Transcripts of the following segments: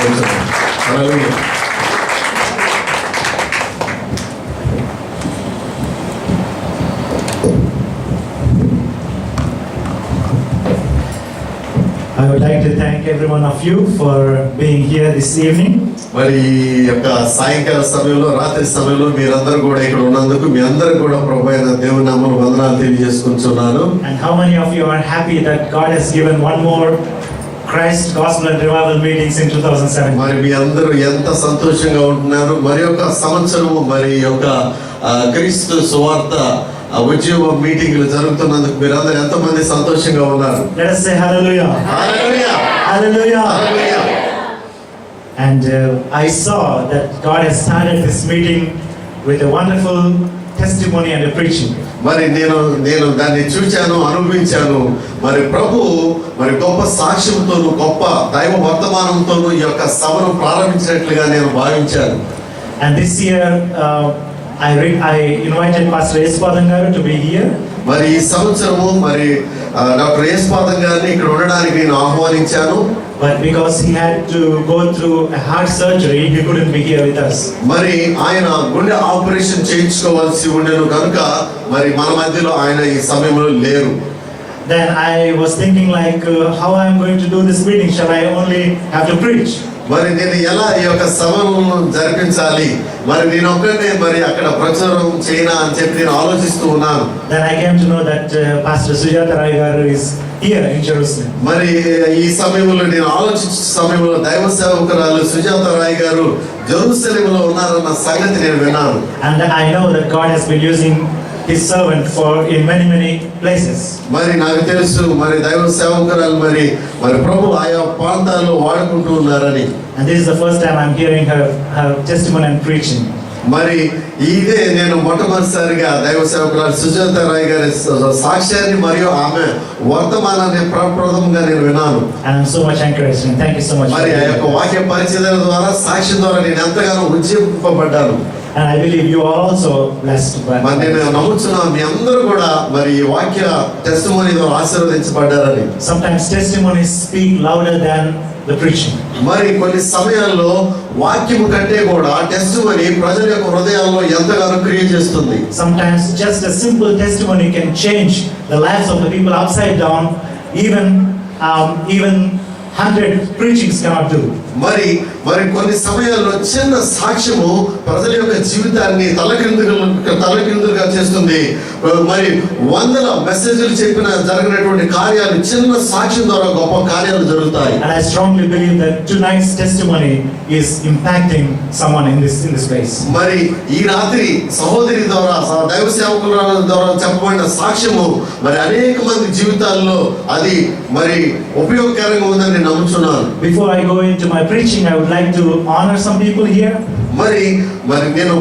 Hallelujah. I would like to thank every one of you for being here this evening. మరి ఈ యొక్క సాయంకాల సమయంలో రాత్రి సమయంలో మీరందరూ కూడా ఇక్కడ ఉన్నందుకు మీ అందరూ కూడా ప్రభువైన దేవుని నామమున వందనాలు తెలియజేసుకుంటున్నాను. And how many of you are happy that God has given one more Christ Gospel and Revival meetings in 2007? మరి మీ అందరూ ఎంత సంతోషంగా ఉంటున్నారు. మరి ఒక సంవత్సరము మరి యొక్క క్రీస్తు సువార్త ఉద్యోగ మీటింగ్లు జరుగుతున్నందుకు మీరందరూ ఎంతమంది సంతోషంగా ఉన్నారు? Let us say hallelujah. Hallelujah. Hallelujah. Hallelujah. And I saw that God has started this meeting with a wonderful testimony and a preaching. మరి నేను దాన్ని చూచాను, అనుభవించాను. మరి ప్రభు మరి గొప్ప సాక్ష్యంతోను గొప్ప దైవ వర్తమానంతోను ఈ యొక్క సభను ప్రారంభించినట్లుగా నేను భావించాను. And this year I invited Pastor Espadan garu to be here. మరి ఈ సంవత్సరము మరి డాక్టర్ ఏస్పాదం గారిని ఇక్కడ ఉండడానికి నేను ఆహ్వానించాను. But because he had to go through a heart surgery, he couldn't be here with us. మరి ఆయన గుండె ఆపరేషన్ చేయించుకోవాల్సి ఉండేను కనుక మరి మన మధ్యలో ఆయన ఈ సమయంలో లేరు. Then I was thinking like, how I am going to do this meeting? Shall I only have to preach? మరి నేను ఎలా ఈ యొక్క సభను జరిపించాలి, మరి నేను ఒక్కనే మరి అక్కడ ప్రచారం చేయనా అని చెప్పి నేను ఆలోచిస్తూ ఉన్నాను. Then I came to know that Pastor Sujata Rai garu is here in Jerusalem. మరి ఈ సమయంలో నేను ఆలోచించే సమయంలో దైవ సేవకురాలు సుజాత రాయ్ గారు జెరూసలేములో ఉన్నారన్న సంగతి నేను విన్నాను. And I know that God has been using his servant for in many places. మరి నాకు తెలుసు మరి దైవ సేవకురాలు మరి ప్రభు ఆయా ప్రాంతాల్లో వాడుకుంటూ ఉన్నారని. And this is the first time I'm hearing her testimony and preaching. మరి ఇదే నేను మొట్టమొదటిసారిగా దైవ సేవకురాలు సుజాత రాయ్ గారి సాక్ష్యాన్ని మరియు ఆమె వర్తమానాన్ని ప్రప్రథమంగా నేను విన్నాను. And I'm so much encouraged and thank you so much. మరి ఆ యొక్క వాక్య పరిచయం ద్వారా సాక్ష్యం ద్వారా నేను ఎంతగానో ఉజ్జీవింపబడ్డాను. And I believe you are also blessed by. మరి నేను నమ్ముతున్నాను మీ అందరూ కూడా మరి ఈ వాక్య టెస్టిమనీ ద్వారా ఆశీర్వదించబడ్డారని. Sometimes testimonies speak louder than the preaching. మరి కొన్ని సమయాల్లో వాక్యము కంటే కూడా టెస్టిమనీ ప్రజల యొక్క హృదయాల్లో ఎంతగానో క్రియ చేస్తుంది. Sometimes just a simple testimony can change the lives of the people upside down. Even 100 preachings cannot do. మరి కొన్ని సమయాల్లో చిన్న సాక్ష్యము ప్రజల యొక్క జీవితాన్ని తలకిందులుగా చేస్తుంది. మరి వందల మెసేజ్లు చెప్పిన జరిగినటువంటి కార్యాలు చిన్న సాక్ష్యం ద్వారా గొప్ప కార్యాలు జరుగుతాయి. And I strongly believe that tonight's testimony is impacting someone in this place. మరి ఈ రాత్రి సహోదరి ద్వారా దైవ సేవకుల ద్వారా చెప్పబడిన సాక్ష్యము మరి అనేక మంది జీవితాల్లో అది మరి ఉపయోగకరంగా ఉందని నేను నమ్ముతున్నాను. Before I go into my preaching, I would like to honor some people here. మరి నేను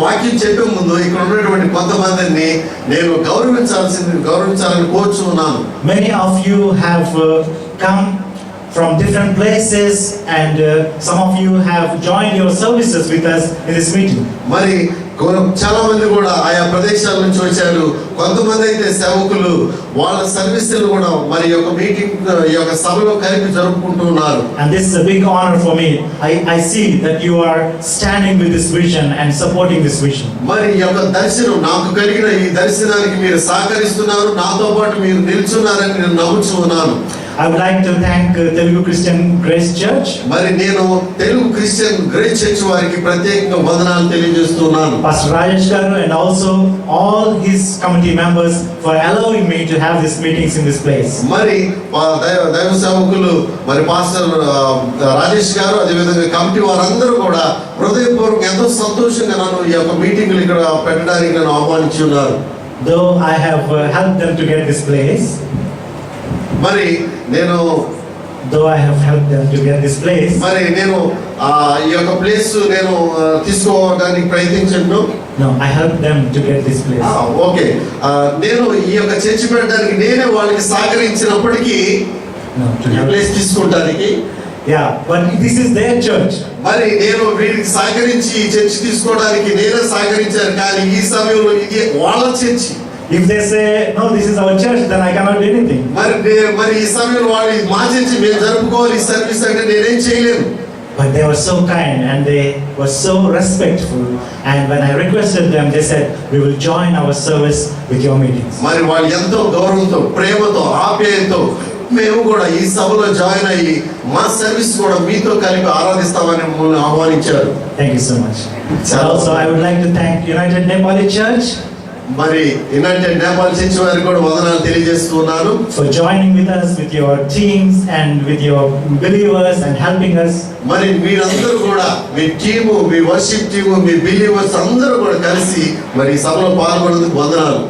వాక్యం చెప్పే ముందు ఇక్కడ ఉన్నటువంటి కొంతమందిని నేను గౌరవించాలని కోరుచున్నాను. Many of you have come from different places and some of you have joined your services with us in this meeting. మరి చాలా మంది కూడా ఆయా ప్రదేశాల నుంచి వచ్చారు. కొంతమంది అయితే సేవకులు వాళ్ళ సర్వీసులు కూడా మరి యొక్క మీటింగ్ యొక్క సభలో కలిపి జరుపుకుంటూ ఉన్నారు. And this is a big honor for me. I see that you are standing with this vision and supporting this vision. మరి ఈ యొక్క దర్శనం నాకు కలిగిన ఈ దర్శనానికి మీరు సహకరిస్తున్నారు, నాతో పాటు మీరు నిల్చున్నారని నేను నమ్ముచున్నాను. I would like to thank Telugu Christian Grace Church. మరి నేను తెలుగు క్రిస్టియన్ గ్రేస్ చర్చ్ వారికి ప్రత్యేకంగా వందనాలు తెలియజేస్తున్నాను. Pastor Rajesh garu and also all his committee members for allowing me to have these meetings in this place. మరి దైవ సేవకులు మరి పాస్టర్ రాజేష్ గారు అదే విధంగా కమిటీ వారందరూ కూడా హృదయపూర్వకంగా ఎంతో సంతోషంగా నన్ను ఈ యొక్క మీటింగ్లు ఇక్కడ పెట్టడానికి నన్ను ఆహ్వానించి ఉన్నారు. Though I have helped them to get this place. మరి నేను మరి నేను ఈ యొక్క ప్లేస్ నేను తీసుకోవడానికి ప్రయత్నించాను. No, I helped them to get this place. Okay, నేను ఈ యొక్క చర్చ్ పెట్టడానికి నేనే వాళ్ళకి సహకరించినప్పటికీ ఈ place తీసుకుంటానికి. Yeah, but this is their church. మరి నేను వీరికి సహకరించి ఈ చర్చ్ తీసుకోవడానికి నేనే సహకరించాను, కానీ ఈ సమయంలో ఇది వాళ్ళ church. If they say no, this is our church, then I cannot do anything. మరి ఈ సమయంలో వాళ్ళు మా చర్చ్ మేము జరుపుకోవాలి ఈ సర్వీస్ అంటే నేనేం చేయలేను. But they were so kind and they were so respectful. And when I requested them, they said, "We will join our service with your meetings." మరి వాళ్ళు ఎంతో గౌరవంతో, ప్రేమతో, ఆప్యాయతతో మేము కూడా ఈ సభలో జాయిన్ అయ్యి మా సర్వీస్ కూడా మీతో కలిపి ఆరాధిస్తామని మమ్మల్ని ఆహ్వానించారు. Thank you so much. Also, I would like to thank United Nepali Church మరి యునైటెడ్ నేపాల్ చర్చ్ వారికి కూడా వందనాలు తెలియజేస్తున్నాను. for joining with us, with your teams and with your believers and helping us. మరి మీరందరూ కూడా మీ టీము, మీ వర్షిప్ టీము, మీ believers అందరూ కూడా కలిసి మరి ఈ సభలో పాల్గొనేందుకు వందనాలు.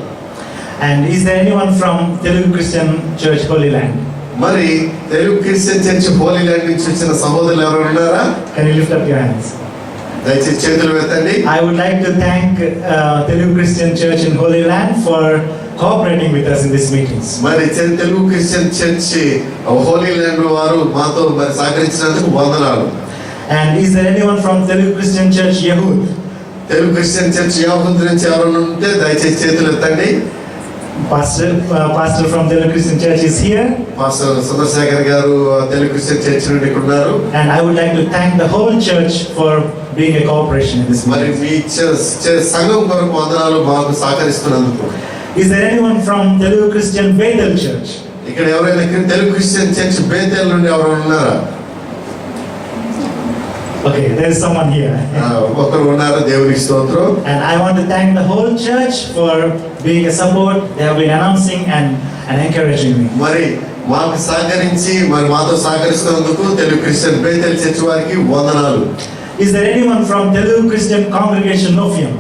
And is there anyone from Telugu Christian Church Holy Land? మరి Telugu Christian church Holi land నుంచి వచ్చిన సహోదరులు ఎవరు ఉన్నారా? Can you lift up your hands? దయచేసి చేతులు ఎత్తండి. I would like to thank Telugu Christian Church in Holy Land for cooperating with us in these meetings. మరి Telugu Christian church Holi land వారు మాతో మరి సహకరించినందుకు వందనాలు. And is there anyone from Telugu Christian Church Yahud? Telugu Christian church Yahud నుంచి ఎవరైనా ఉంటే దయచేసి చేతులు ఎత్తండి. Pastor from Telugu Christian Church is here. Pastor Chandrasekhar garu Telugu Christian church నుండి ఇక్కడ ఉన్నారు. And I would like to thank the whole church for being a cooperation in this మరి meeting. మీ సంఘం కొరకు వందనాలు మాకు సహకరిస్తున్నందుకు. Is there anyone from Telugu Christian Bethel Church? ఇక్కడ ఎవరైనా తెలుగు క్రిస్టియన్ చర్చ్ బేతేల్ నుండి ఎవరైనా ఉన్నారా? Okay, there is someone here. ఒకరు ఉన్నారు. దేవునికి స్తోత్రం. And I want to thank the whole church for being a support. They have been announcing and encouraging me. మరి మాకు సహకరించి మరి మాతో సహకరిస్తున్నందుకు తెలుగు క్రిస్టియన్ బేతేల్ చర్చ్ వారికి వందనాలు. Is there anyone from Telugu Christian Congregation Nofium?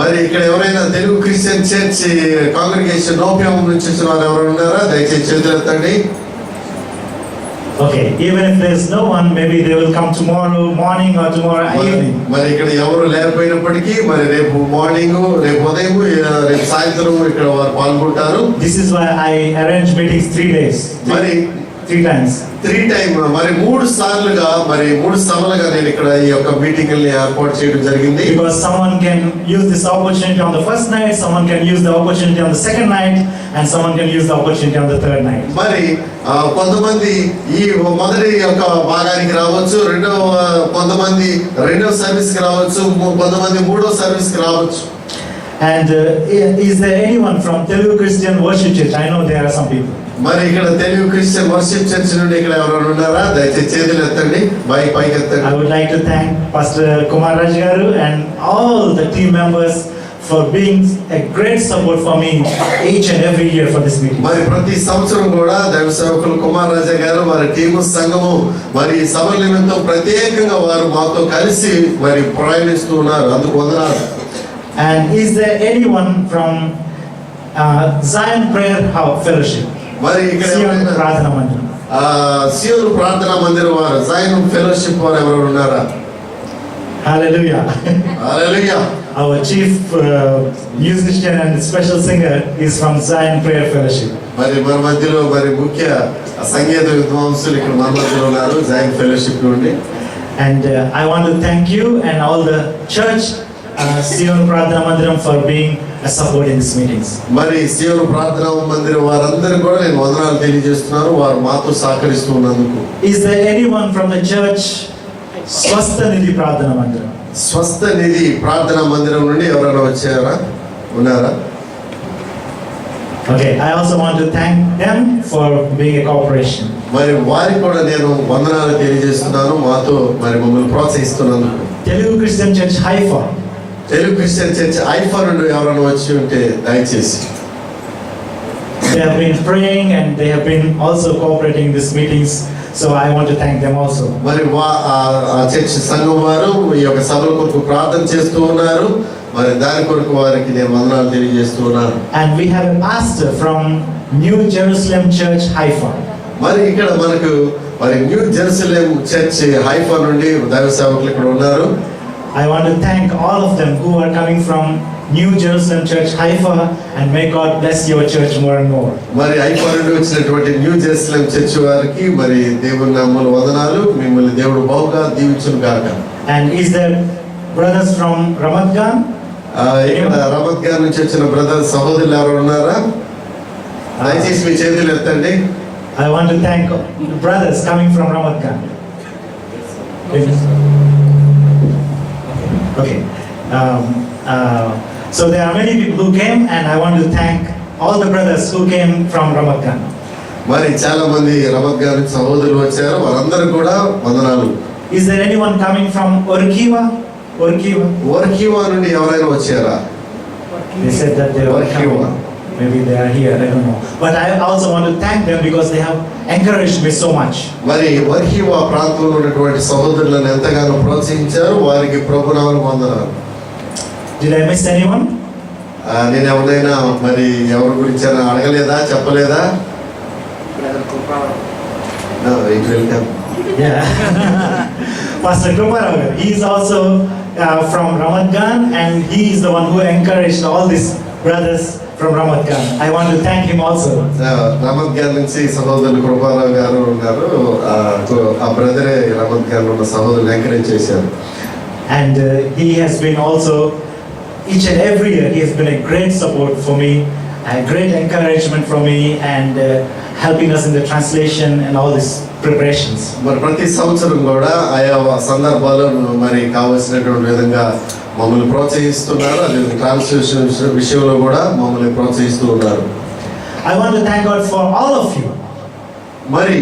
మరి ఇక్కడ ఎవరైనా తెలుగు క్రిస్టియన్ చర్చ్ కాంగ్రిగేషన్ నోపియం నుంచి వచ్చిన వారు ఎవరైనా ఉన్నారా? దయచేసి చేతులు ఎత్తండి. Okay, even if there's no one, maybe they will come tomorrow morning or tomorrow evening. మరి ఇక్కడ ఎవరు లేకపోయినప్పటికీ మరి రేపు మార్నింగ్, రేపు ఉదయం, రేపు సాయంత్రం ఇక్కడ వారు పాల్గొంటారు. This is why I arrange meetings 3 days. మరి 3 times. 3 టైమ్ మరి 3 సార్లుగా మరి 3 సభలుగా నేను ఇక్కడ ఈ యొక్క మీటింగ్ని ఏర్పాటు చేయడం జరిగింది. Because someone can use this opportunity on the first night, someone can use the opportunity on the second night, and someone can use the opportunity on the third night. మరి కొంతమంది ఈ మొదటి యొక్క భాగానికి రావచ్చు, కొంతమంది రెండవ సర్వీస్ కి రావచ్చు, కొంతమంది మూడో సర్వీస్ కి రావచ్చు. And is there anyone from Telugu Christian Worship Church? I know there are some people. మరి ఇక్కడ తెలుగు క్రిస్టియన్ వర్షిప్ చర్చ్ నుండి ఇక్కడ ఎవరైనా ఉన్నారా? దయచేసి చేతులు ఎత్తండి, పైకి ఎత్తండి. I would like to thank Pastor Kumar Raj garu and all the team members for being a great support for me each and every year for this meeting. మరి ప్రతి సంవత్సరం కూడా దైవ సేవకులు కుమార్ రాజా గారు వారి టీము సంఘము మరి సభ నిమిత్తం ప్రత్యేకంగా వారు మాతో కలిసి మరి ప్రయాణిస్తూ ఉన్నారు. అందుకు వందనాలు. And is there anyone from Zion Prayer Fellowship? మరి ఇక్కడ సియోన్ ప్రార్థనా మందిరం. సియోన్ ప్రార్థనా మందిరం వారు జైన్ ఫెలోషిప్ వారు ఎవరు ఉన్నారా? Hallelujah. Hallelujah. Our chief musician and special singer is from Zion Prayer Fellowship. మరి మన మధ్యలో మరి ముఖ్య సంగీత విద్వాంసులు ఇక్కడ మన మధ్యలో ఉన్నారు జైన్ ఫెలోషిప్ నుండి. And I want to thank you and all the church Sion Pradhana Mandiram for being a support in these meetings. మరి సియోన్ ప్రార్థనా మందిరం వారందరూ కూడా నేను వందనాలు తెలియజేస్తున్నాను, వారు మాతో సహకరిస్తున్నందుకు. Is there anyone from the church Swastha Nidhi Pradhana Mandiram? స్వస్థ నిధి ప్రార్థనా మందిరం నుండి ఎవరైనా వచ్చారా? ఉన్నారా? Okay, I also want to thank them for being a cooperation. మరి వారికి కూడా నేను వందనాలు తెలియజేస్తున్నాను, మాతో మరి మమ్మల్ని ప్రోత్సహిస్తున్నందుకు. Telugu Christian Church Haifa. Telugu Christian church IIFA నుండి ఎవరైనా వచ్చి ఉంటే దయచేసి. They have been praying and they have been also cooperating in these meetings, so I want to thank them also. మరి ఆ చర్చ్ సంఘం వారు ఈ యొక్క సభల కొరకు ప్రార్థన చేస్తూ ఉన్నారు, మరి దాని కొరకు వారికి నేను వందనాలు తెలియజేస్తూ ఉన్నాను. And we have a pastor from New Jerusalem Church Haifa. మరి ఇక్కడ మనకు మరి న్యూ జెరూసలేం చర్చ్ హైఫా నుండి దైవ సేవకులు ఇక్కడ ఉన్నారు. I want to thank all of them who are coming from New Jerusalem Church Haifa, and may God bless your church more and more. మరి హైఫా నుండి వచ్చినటువంటి న్యూ జెరూసలేం చర్చ్ వారికి మరి దేవుని నామములో వందనాలు, మిమ్మల్ని దేవుడు బహుగా దీవించును గాక. And is there brothers from Ramat Gan? ఇక్కడ రమత్ గారి నుంచి వచ్చిన బ్రదర్ సహోదరులు ఎవరు ఉన్నారా? దయచేసి మీ చేతులు ఎత్తండి. I want to thank brothers coming from Ramat Gan. Okay. So there are many people who came, and I want to thank all the brothers who came from Ramatgan. మరి చాలా మంది రమత్ గారి సహోదరులు వచ్చారు, వారందరికీ కూడా వందనాలు. Is there anyone coming from Orkiva? వర్కీవా నుండి ఎవరైనా వచ్చారా? They said that they were Orkiva. coming. Maybe they are here, I don't know. But I also want to thank them because they have encouraged me so much. మరి వర్కీవా ప్రాంతంలో ఉన్నటువంటి సహోదరులను ఎంతగానో ప్రోత్సహించారు, వారికి ప్రభునామమున వందనాలు. Did I miss anyone? నేను ఎవరైనా మరి ఎవరి గురించి అడగలేదా, చెప్పలేదా? No, it will come. Yeah. Pastor Kruparav, he is also from Ramatgan, and he is the one who encouraged all these brothers from Ramatgan. I want to thank him also. రమత్ గారి నుంచి సహోదరులు కృపారావు గారు ఉన్నారు, ఆ బ్రదరే రమత్ గారు ఉన్న సహోదరులు ఎంకరేజ్ చేశారు. And he has been also, each and every year, he has been a great support for me, a great encouragement for me, and helping us in the translation and all these preparations. మరి ప్రతి సంవత్సరం కూడా ఆయా సందర్భాలను మరి కావలసినటువంటి విధంగా మమ్మల్ని ప్రోత్సహిస్తున్నారు, అది ట్రాన్స్లేషన్ విషయంలో కూడా మమ్మల్ని ప్రోత్సహిస్తూ ఉన్నారు. I want to thank God for all of you. మరి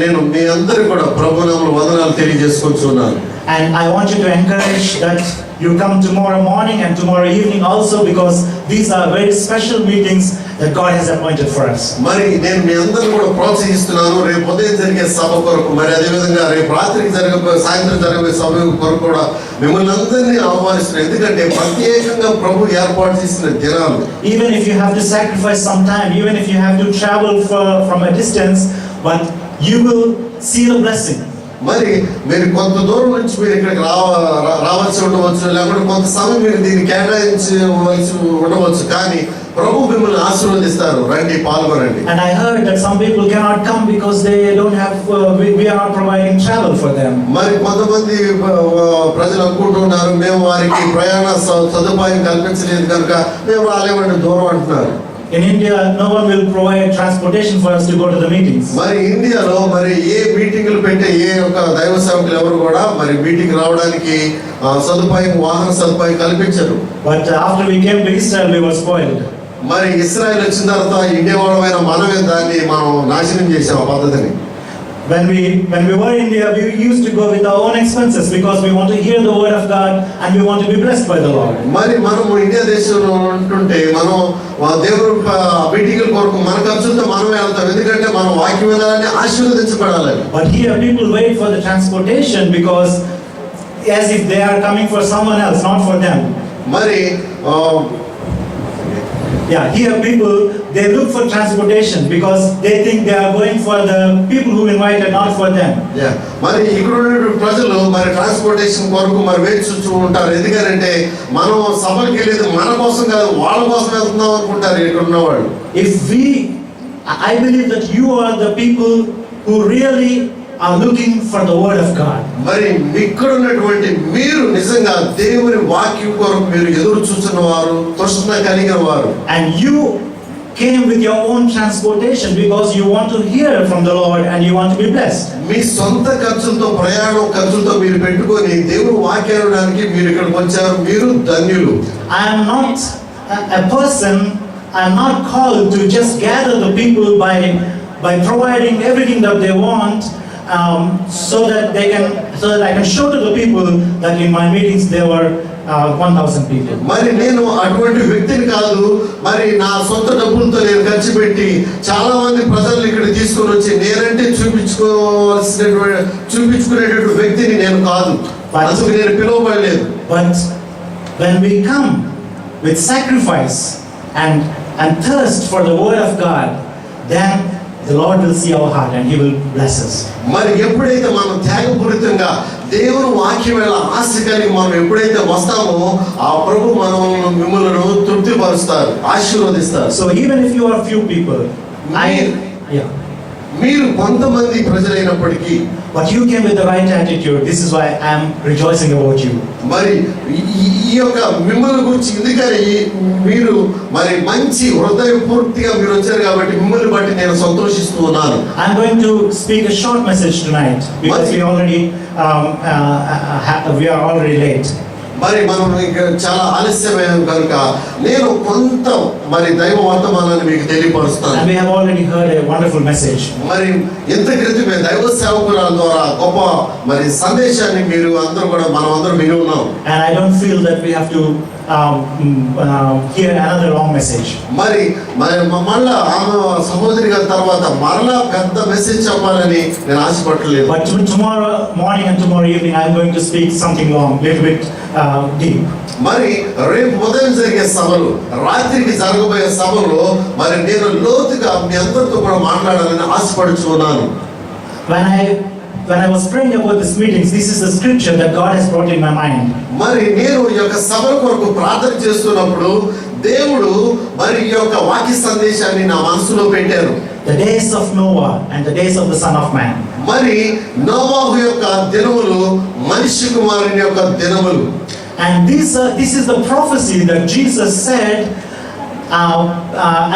నేను మీ అందరూ కూడా ప్రభునామమున వందనాలు తెలియజేసుకుంటున్నాను. And I want you to encourage that you come tomorrow morning and tomorrow evening also, because these are very special meetings that God has appointed for us. మరి నేను మీ అందరూ కూడా ప్రోత్సహిస్తున్నాను, రేపు ఉదయం జరిగే సభ కొరకు, మరి అదే విధంగా రేపు రాత్రికి సాయంత్రం జరిగే సభ కొరకు కూడా మిమ్మల్ని అందరినీ ఆహ్వానిస్తున్నాను. ఎందుకంటే ప్రత్యేకంగా ప్రభు ఏర్పాటు చేసిన దినాలు. Even if you have to sacrifice some time, even if you have to travel from a distance, but you will see the blessing. మరి మీరు కొంత దూరం నుంచి మీరు ఇక్కడికి రావాల్సి ఉండవచ్చు, లేకుంటే కొంత సమయం మీరు దీన్ని కేటాయించవలసి ఉండవచ్చు, కానీ ప్రభు మిమ్మల్ని ఆశీర్వదిస్తారు. రండి, పాల్గొనండి. And I heard that some people cannot come because they don't have, we are not providing travel for them. మరి కొంతమంది ప్రజలు అనుకుంటున్నారు, మేము వారికి ప్రయాణ సదుపాయం కల్పించలేదు కనుక మేము రాలేమండి, దూరం అంటున్నారు. In India, no one will provide transportation for us to go to the meetings. మరి ఇండియాలో మరి ఏ మీటింగులు పెట్టే ఏ ఒక దైవ సేవకులు ఎవరు కూడా మరి మీటింగ్ రావడానికి సదుపాయం, వాహన సదుపాయం కల్పించరు. But after we came to Israel, we were spoiled. మరి ఇశ్రాయేల్ వచ్చిన తర్వాత ఇండియా వాళ్ళమైన మనమే దాన్ని మనం నాశనం చేసాం ఆ పద్ధతిని. When we were in India, we used to go with our own expenses because we want to hear the word of God and we want to be blessed by the Lord. మరి మనం India దేశంలో ఉంటుంటే మనం దేవుడు మీటింగుల కొరకు మన ఖర్చులతో మనమే వెళ్తాం, ఎందుకంటే మనం వాక్యం వినాలని, ఆశీర్వదించబడాలని. But here people wait for the transportation because as if they are coming for someone else, not for them. మరి here people, they look for transportation because they think they are going for the people who invited, not for them. మరి ఇక్కడ ఉన్న ప్రజలు మరి transportation కొరకు మరి వేచి చూస్తూ ఉంటారు, ఎందుకంటే మనం సభలకు వెళ్ళేది మన కోసం కాదు, వాళ్ళ కోసం వెళ్తున్నాం అనుకుంటారు ఇక్కడ ఉన్నవాళ్ళు. I believe that you are the people who really are looking for the word of God. మరి ఇక్కడ ఉన్నటువంటి మీరు నిజంగా దేవుని వాక్యం కొరకు మీరు ఎదురు చూస్తున్న వారు, తృష్ణ కలిగిన వారు. And you came with your own transportation because you want to hear from the Lord and you want to be blessed. మీ సొంత ఖర్చులతో, ప్రయాణం ఖర్చులతో మీరు పెట్టుకొని దేవుని వాక్యాన్ని వినడానికి మీరు ఇక్కడికి వచ్చారు, మీరు ధన్యులు. I am not a person, I am not called to just gather the people by providing everything that they want. So that I can show to the people that in my meetings there were 1,000 people. మరి నేను అటువంటి వ్యక్తిని కాదు, మరి నా సొంత డబ్బులతో నేను ఖర్చు పెట్టి చాలా మంది ప్రజల్ని ఇక్కడ తీసుకొని వచ్చి నేనంటే చూపించుకునేటువంటి వ్యక్తిని నేను కాదు, అందుకు నేను పిలువబడలేదు. But when we come with sacrifice and thirst for the word of God, then the Lord will see our heart and He will bless us. మరి ఎప్పుడైతే మనం త్యాగపూరితంగా దేవుని వాక్యం మీద ఆశ కలిగి మనం ఎప్పుడైతే వస్తామో ఆ ప్రభు మిమ్మల్ని తృప్తిపరుస్తారు, ఆశీర్వదిస్తారు. So even if you are few people, మీరు కొంతమంది ప్రజలైనప్పటికీ, but you came with the right attitude. This is why I am rejoicing about you. మరి ఈ యొక్క మిమ్మల్ని గురించి ఎందుకని మీరు మరి మంచి హృదయపూర్తిగా మీరు వచ్చారు కాబట్టి మిమ్మల్ని బట్టి నేను సంతోషిస్తూ ఉన్నాను. I am going to speak a short message tonight because we are already late. మరి మనం ఇంకా చాలా ఆలస్యమైన కనుక నేను కొంత మరి దైవ వర్తమానాన్ని మీకు తెలియపరుస్తాను. And we have already heard a wonderful message. మరి ఇంత క్రితమే దైవ సేవకుల ద్వారా గొప్ప మరి సందేశాన్ని మీరు అందరూ కూడా మనం అందరం విని ఉన్నాం. And I don't feel that we have to hear another long message. మరి మళ్ళా ఆమె సహోదరి గారి తర్వాత మరలా పెద్ద మెసేజ్ చెప్పాలని నేను ఆశపడలేదు. But tomorrow morning and tomorrow evening I am going to speak something long, little bit deep. మరి రేపు ఉదయం జరిగే సభలు, రాత్రికి జరగబోయే సభలో మరి నేను లోతుగా మీ అందరితో కూడా మాట్లాడాలని ఆశపడుచున్నాను. When I was praying about these meetings, this is the scripture that God has brought in my mind. మరి నేను ఈ యొక్క సభల కొరకు ప్రార్థన చేస్తున్నప్పుడు దేవుడు మరి ఈ యొక్క వాక్య సందేశాన్ని నా మనసులో పెట్టారు. The days of Noah and the days of the Son of Man. మరి నోవాహు యొక్క దినములు మనిషి కుమారుని యొక్క దినములు. And this is the prophecy that Jesus said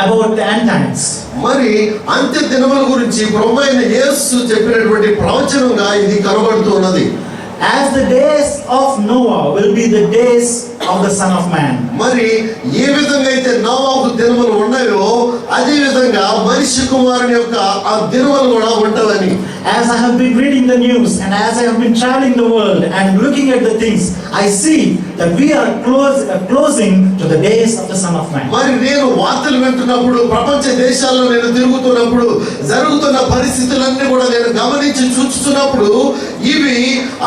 about the end times. మరి అంత్య దినముల గురించి ప్రభువైన యేసు చెప్పినటువంటి ప్రవచనంగా ఇది కనబడుతున్నది. As the days of Noah will be the days of the Son of Man. మరి ఏ విధంగా అయితే నోవాహు దినములు ఉన్నాయో అదే విధంగా మనిషి కుమారుని యొక్క ఆ దినములు కూడా ఉంటావని. As I have been reading the news and as I have been traveling the world and looking at the things, I see that we are closing to the days of the Son of Man. మరి నేను వార్తలు వింటున్నప్పుడు, ప్రపంచ దేశాల్లో నేను తిరుగుతున్నప్పుడు జరుగుతున్న పరిస్థితులన్నీ కూడా నేను గమనించి చూస్తున్నప్పుడు ఇవి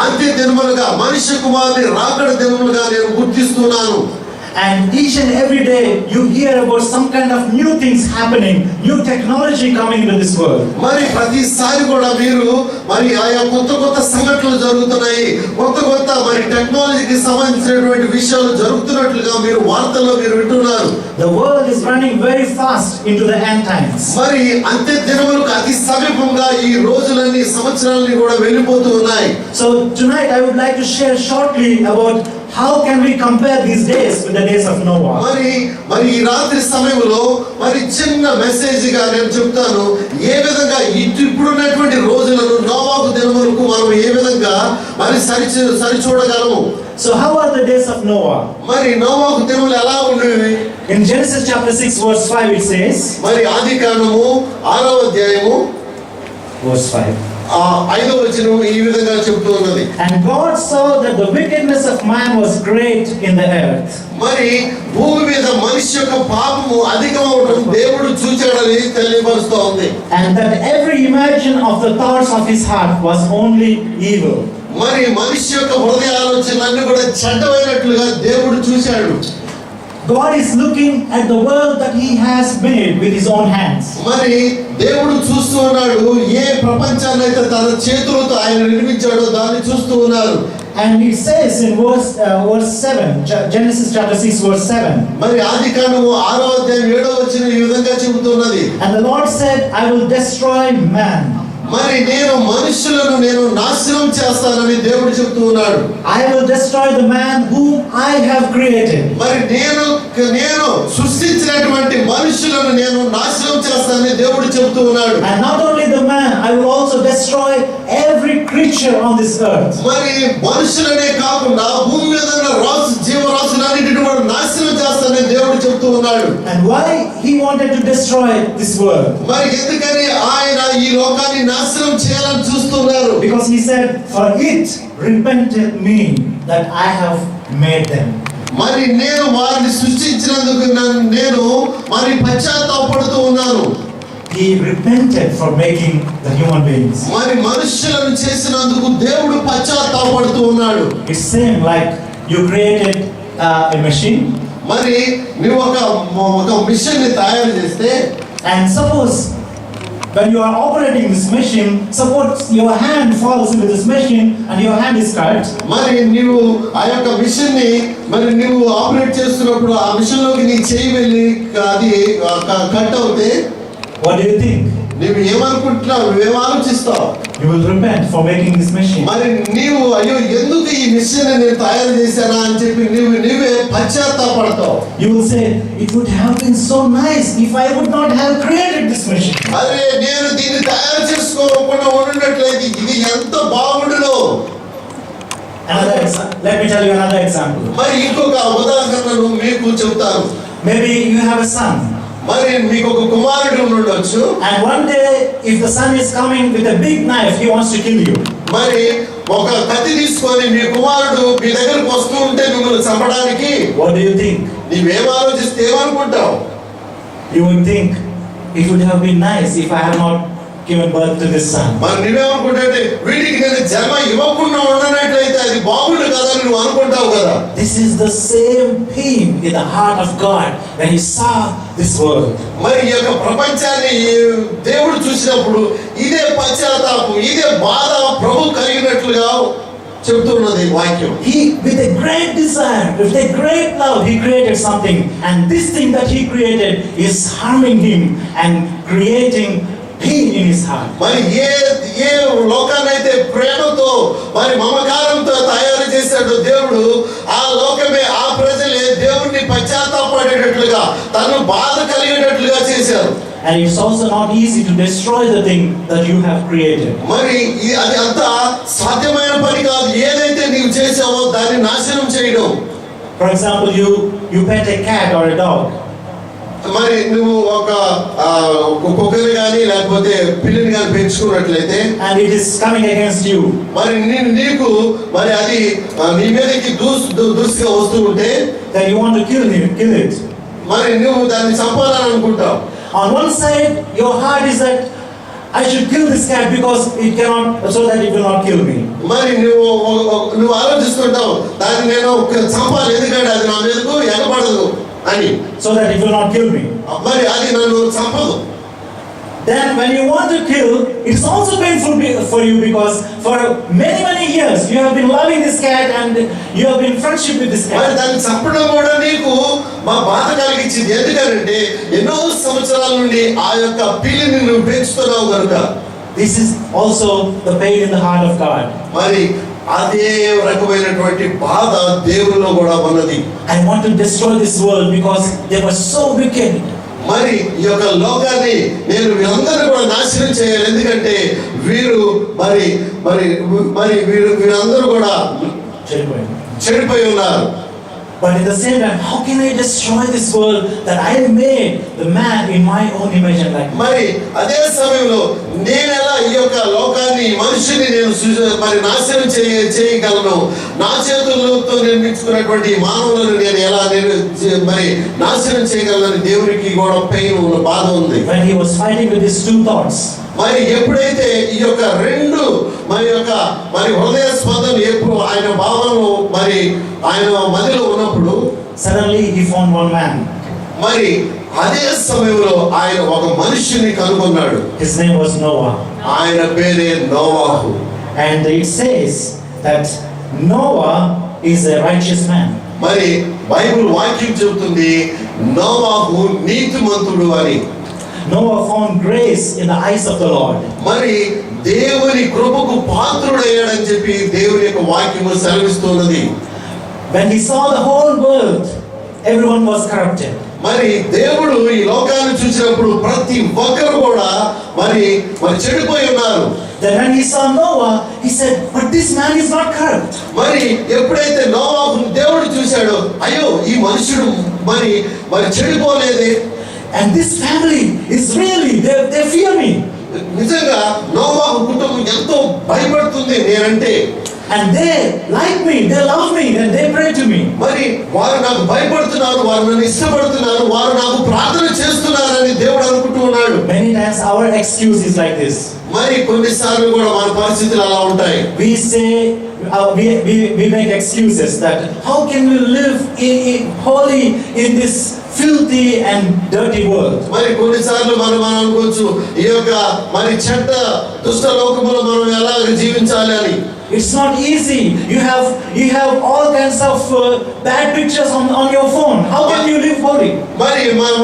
అంత్య దినములుగా, మనిషి కుమారుని రాకడ దినములుగా నేను గుర్తిస్తున్నాను. And each and every day you hear about some kind of new things happening, new technology coming into this world. మరి ప్రతిసారి కూడా మీరు మరి ఆయా కొత్త సంఘటనలు జరుగుతున్నాయి, కొత్త మరి టెక్నాలజీకి సంబంధించినటువంటి విషయాలు జరుగుతున్నట్లుగా మీరు వార్తల్లో మీరు వింటున్నారు. The world is running very fast into the end times. మరి అంత్య దినములకు అతి సమీపంగా ఈ రోజులన్నీ సంవత్సరాలన్నీ కూడా వెళ్ళిపోతూ ఉన్నాయి. So tonight I would like to share shortly about how can we compare these days with the days of Noah. మరి ఈ రాత్రి సమయంలో మరి చిన్న మెసేజ్ గా నేను చెప్తాను. ఏ విధంగా ఇప్పుడున్నటువంటి రోజులను నోవాహు దినములకు మనం ఏ విధంగా మరి సరిచూడగలము. So how are the days of Noah? మరి నోవాహు దినములు ఎలా ఉండేవి? In Genesis chapter 6 verse 5 it says, మరి ఆదికాండము 6వ అధ్యాయము verse 5, 5వ వచనం ఈ విధంగా చెప్తూ ఉన్నది. and God saw that the wickedness of man was great in the earth. మరి భూమి మీద మనిషి యొక్క పాపము అధికమవడం దేవుడు చూచాడని తెలియపరుస్తూ ఉంది. And that every imagination of the thoughts of his heart was only evil. మరి మనిషి యొక్క హృదయ ఆలోచనలన్నీ కూడా చెడ్డమైనట్లుగా దేవుడు చూశాడు. God is looking at the world that he has made with his own hands. మరి దేవుడు చూస్తూ ఉన్నాడు, ఏ ప్రపంచాన్ని అయితే తన చేతులతో ఆయన నిర్మించాడో దాన్ని చూస్తూ ఉన్నారు. And it says in verse 7, Genesis chapter 6 verse 7. మరి ఆదికాండము 6వ అధ్యాయం 7వ వచనం ఈ విధంగా చెబుతున్నది. And the Lord said, I will destroy man. మరి నేను మనుషులను నేను నాశనం చేస్తానని దేవుడు చెప్తూ ఉన్నాడు. I will destroy the man whom I have created. మరి నేను సృష్టించినటువంటి మనుషులను నేను నాశనం చేస్తానని దేవుడు చెప్తూ ఉన్నాడు. And not only the man, I will also destroy every creature on this earth. మరి మనుషులనే కాకుండా భూమి మీద ఉన్న జీవరాశులన్నిటిని కూడా నాశనం చేస్తానని దేవుడు చెప్తూ ఉన్నాడు. And why he wanted to destroy this world? మరి ఎందుకని ఆయన ఈ లోకాన్ని నాశనం చేయాలని చూస్తున్నారు? Because he said, for it repented me that I have made them. మరి నేను వారిని సృష్టించినందుకు నేను మరి పశ్చాత్తాపడుతూ ఉన్నాను. He repented for making the human beings. మరి మనుషులను చేసినందుకు దేవుడు పశ్చాత్తాపడుతూ ఉన్నాడు. It's same like you created a machine. మరి నువ్వు ఒక మిషన్ ని తయారు చేస్తే, and suppose when you are operating this machine, suppose your hand falls into this machine and your hand is cut. మరి నీవు ఆ యొక్క మిషన్ ని మరి నీవు ఆపరేట్ చేస్తున్నప్పుడు ఆ మిషన్ లోకి నీ చేయి వెళ్ళి అది కట్ అవుతే what do you think? నువ్వు ఏమనుకుంటున్నావు, నువ్వేం ఆలోచిస్తావు? You will repent for making this machine. మరి నీవు అయ్యో ఎందుకు ఈ మిషన్ నేను తయారు చేశానా అని చెప్పి నీవే పశ్చాత్తాపడతావు. You will say, it would have been so nice if I would not have created this machine. అరే నేను దీన్ని తయారు చేసుకోకుండా ఉన్నట్లయితే ఇది ఎంత బాగుండును. Let me tell you another example. మరి ఇంకొక ఉదాహరణను మీకు చెప్తాను. Maybe you have a son. మరి మీకు ఒక కుమారుడు ఉండొచ్చు. And one day if the son is coming with a big knife, he wants to kill you. మరి ఒక కత్తి తీసుకొని మీ కుమారుడు మీ దగ్గరకు వస్తూ ఉంటే మిమ్మల్ని చంపడానికి What do you think? నీవేం ఆలోచిస్తే ఏమనుకుంటావు? You would think it would have been nice if I had not given birth to this son. మరి నువ్వేమనుకుంటే వీడికి నేను జన్మ ఇవ్వకుండా ఉండనట్లయితే అది బాగుండు కదా నువ్వు అనుకుంటావు కదా. This is the same theme in the heart of God when He saw this world. మరి ఈ యొక్క ప్రపంచాన్ని దేవుడు చూసినప్పుడు ఇదే పశ్చాత్తాపం, ఇదే బాధ ప్రభు కలిగినట్లుగా చెబుతున్నది వాక్యం. He, with a great desire, with a great love, He created something, and this thing that He created is harming Him and creating pain in His heart. మరి ఏ లోకాన్నైతే ప్రేమతో మరి మమకారంతో తయారు చేశాడు దేవుడు, ఆ లోకమే ఆ ప్రజలే దేవుణ్ణి పశ్చాత్తాపడేటట్లుగా తను బాధ కలిగేటట్లుగా చేశారు. And it's also not easy to destroy the thing that you have created. మరి అది అంత సాధ్యమైన పని కాదు. ఏదైతే నీవు చేసావో దాన్ని నాశనం చేయడం. For example, you pet a cat or a dog. మరి నువ్వు ఒక కుక్కని కానీ లేకపోతే పిల్లిని కానీ పెంచుకున్నట్లయితే and it is coming against you. మరి నీకు మరి అది నీ మీదకి దూసుగా వస్తూ ఉంటే then you want to kill it. మరి నువ్వు దాన్ని చంపాలని అనుకుంటావు. On one side your heart is that I should kill this cat because it cannot, so that it will not kill me. మరి నువ్వు ఆలోచిస్తుంటావు దాన్ని నేను చంపాలి ఎందుకంటే అది నా మీదకు ఎగబడదు అని, so that it will not kill me. మరి అది నన్ను చంపదు. Then when you want to kill, it's also painful for you because for many years you have been loving this cat and you have been in friendship with this cat. మరి దాన్ని చంపడం కూడా నీకు మా బాధ కలిగించింది. ఎందుకంటే ఎన్నో సంవత్సరాల నుండి ఆ యొక్క పిల్లిని నువ్వు పెంచుతున్నావు కనుక. This is also the pain in the heart of God. మరి అదే రకమైనటువంటి బాధ దేవునిలో కూడా ఉన్నది. I want to destroy this world because they were so wicked. మరి ఈ యొక్క లోకాన్ని నేను వీరందరినీ కూడా నాశనం చేయాలి, ఎందుకంటే వీరు మరి మరి మరి వీరందరూ కూడా చెడిపోయి ఉన్నారు. But at the same time, how can I destroy this world that I made the man in my own image and likeness? మరి అదే సమయంలో నేను ఎలా ఈ యొక్క లోకాన్ని మనిషిని నేను మరి నాశనం చేయగలను, నా చేతులతో నిర్మించుకున్నటువంటి మానవులను నేను ఎలా మరి నాశనం చేయగలను దేవునికి కూడా పెయిన్ ఉన్న బాధ ఉంది. When he was fighting with his two thoughts, మరి ఎప్పుడైతే ఈ యొక్క రెండు మరి హృదయ స్పందన ఎప్పుడు ఆయన భావనలు మరి ఆయన మదిలో ఉన్నప్పుడు suddenly he found one man. మరి అదే సమయంలో ఆయన ఒక మనిషిని కనుగొన్నాడు. His name was Noah. ఆయన పేరే నోవాహు. And it says that Noah is a righteous man. మరి బైబిల్ వాక్యం చెబుతుంది నోవాహు నీతిమంతుడు అని. Noah found grace in the eyes of the Lord. మరి దేవుని కృపకు పాత్రుడయ్యాడని చెప్పి దేవుని యొక్క వాక్యము సెలవిస్తున్నది. When he saw the whole world, everyone was corrupted. మరి దేవుడు ఈ లోకాన్ని చూసినప్పుడు ప్రతి ఒక్కరు కూడా మరి చెడిపోయి ఉన్నారు. Then when he saw Noah, he said, but this man is not corrupt. మరి ఎప్పుడైతే నోవాహును దేవుడు చూశాడో అయ్యో ఈ మనుషుడు మరి చెడిపోలేదే. And this family is really, they fear me. నిజంగా నోవాహు కుటుంబం ఎంతో భయపడుతుంది నేనంటే. And they like me, they love me, and they pray to me. మరి వారు నాకు భయపడుతున్నారు, వారు నన్ను ఇష్టపడుతున్నారు, వారు నాకు ప్రార్థన చేస్తున్నారని దేవుడు అనుకుంటూ ఉన్నాడు. Many times our excuse is like this. మరి కొన్నిసార్లు కూడా మన పరిస్థితులు అలా ఉంటాయి. We say, we make excuses that how can we live holy in this filthy and dirty world? మరి కొన్నిసార్లు మనం అనుకోవచ్చు ఈ యొక్క మరి చెడ్డ దుష్ట లోకములో మనం ఎలా జీవించాలి అని. It's not easy. You have all kinds of bad pictures on your phone. How can you live holy? మరి మనం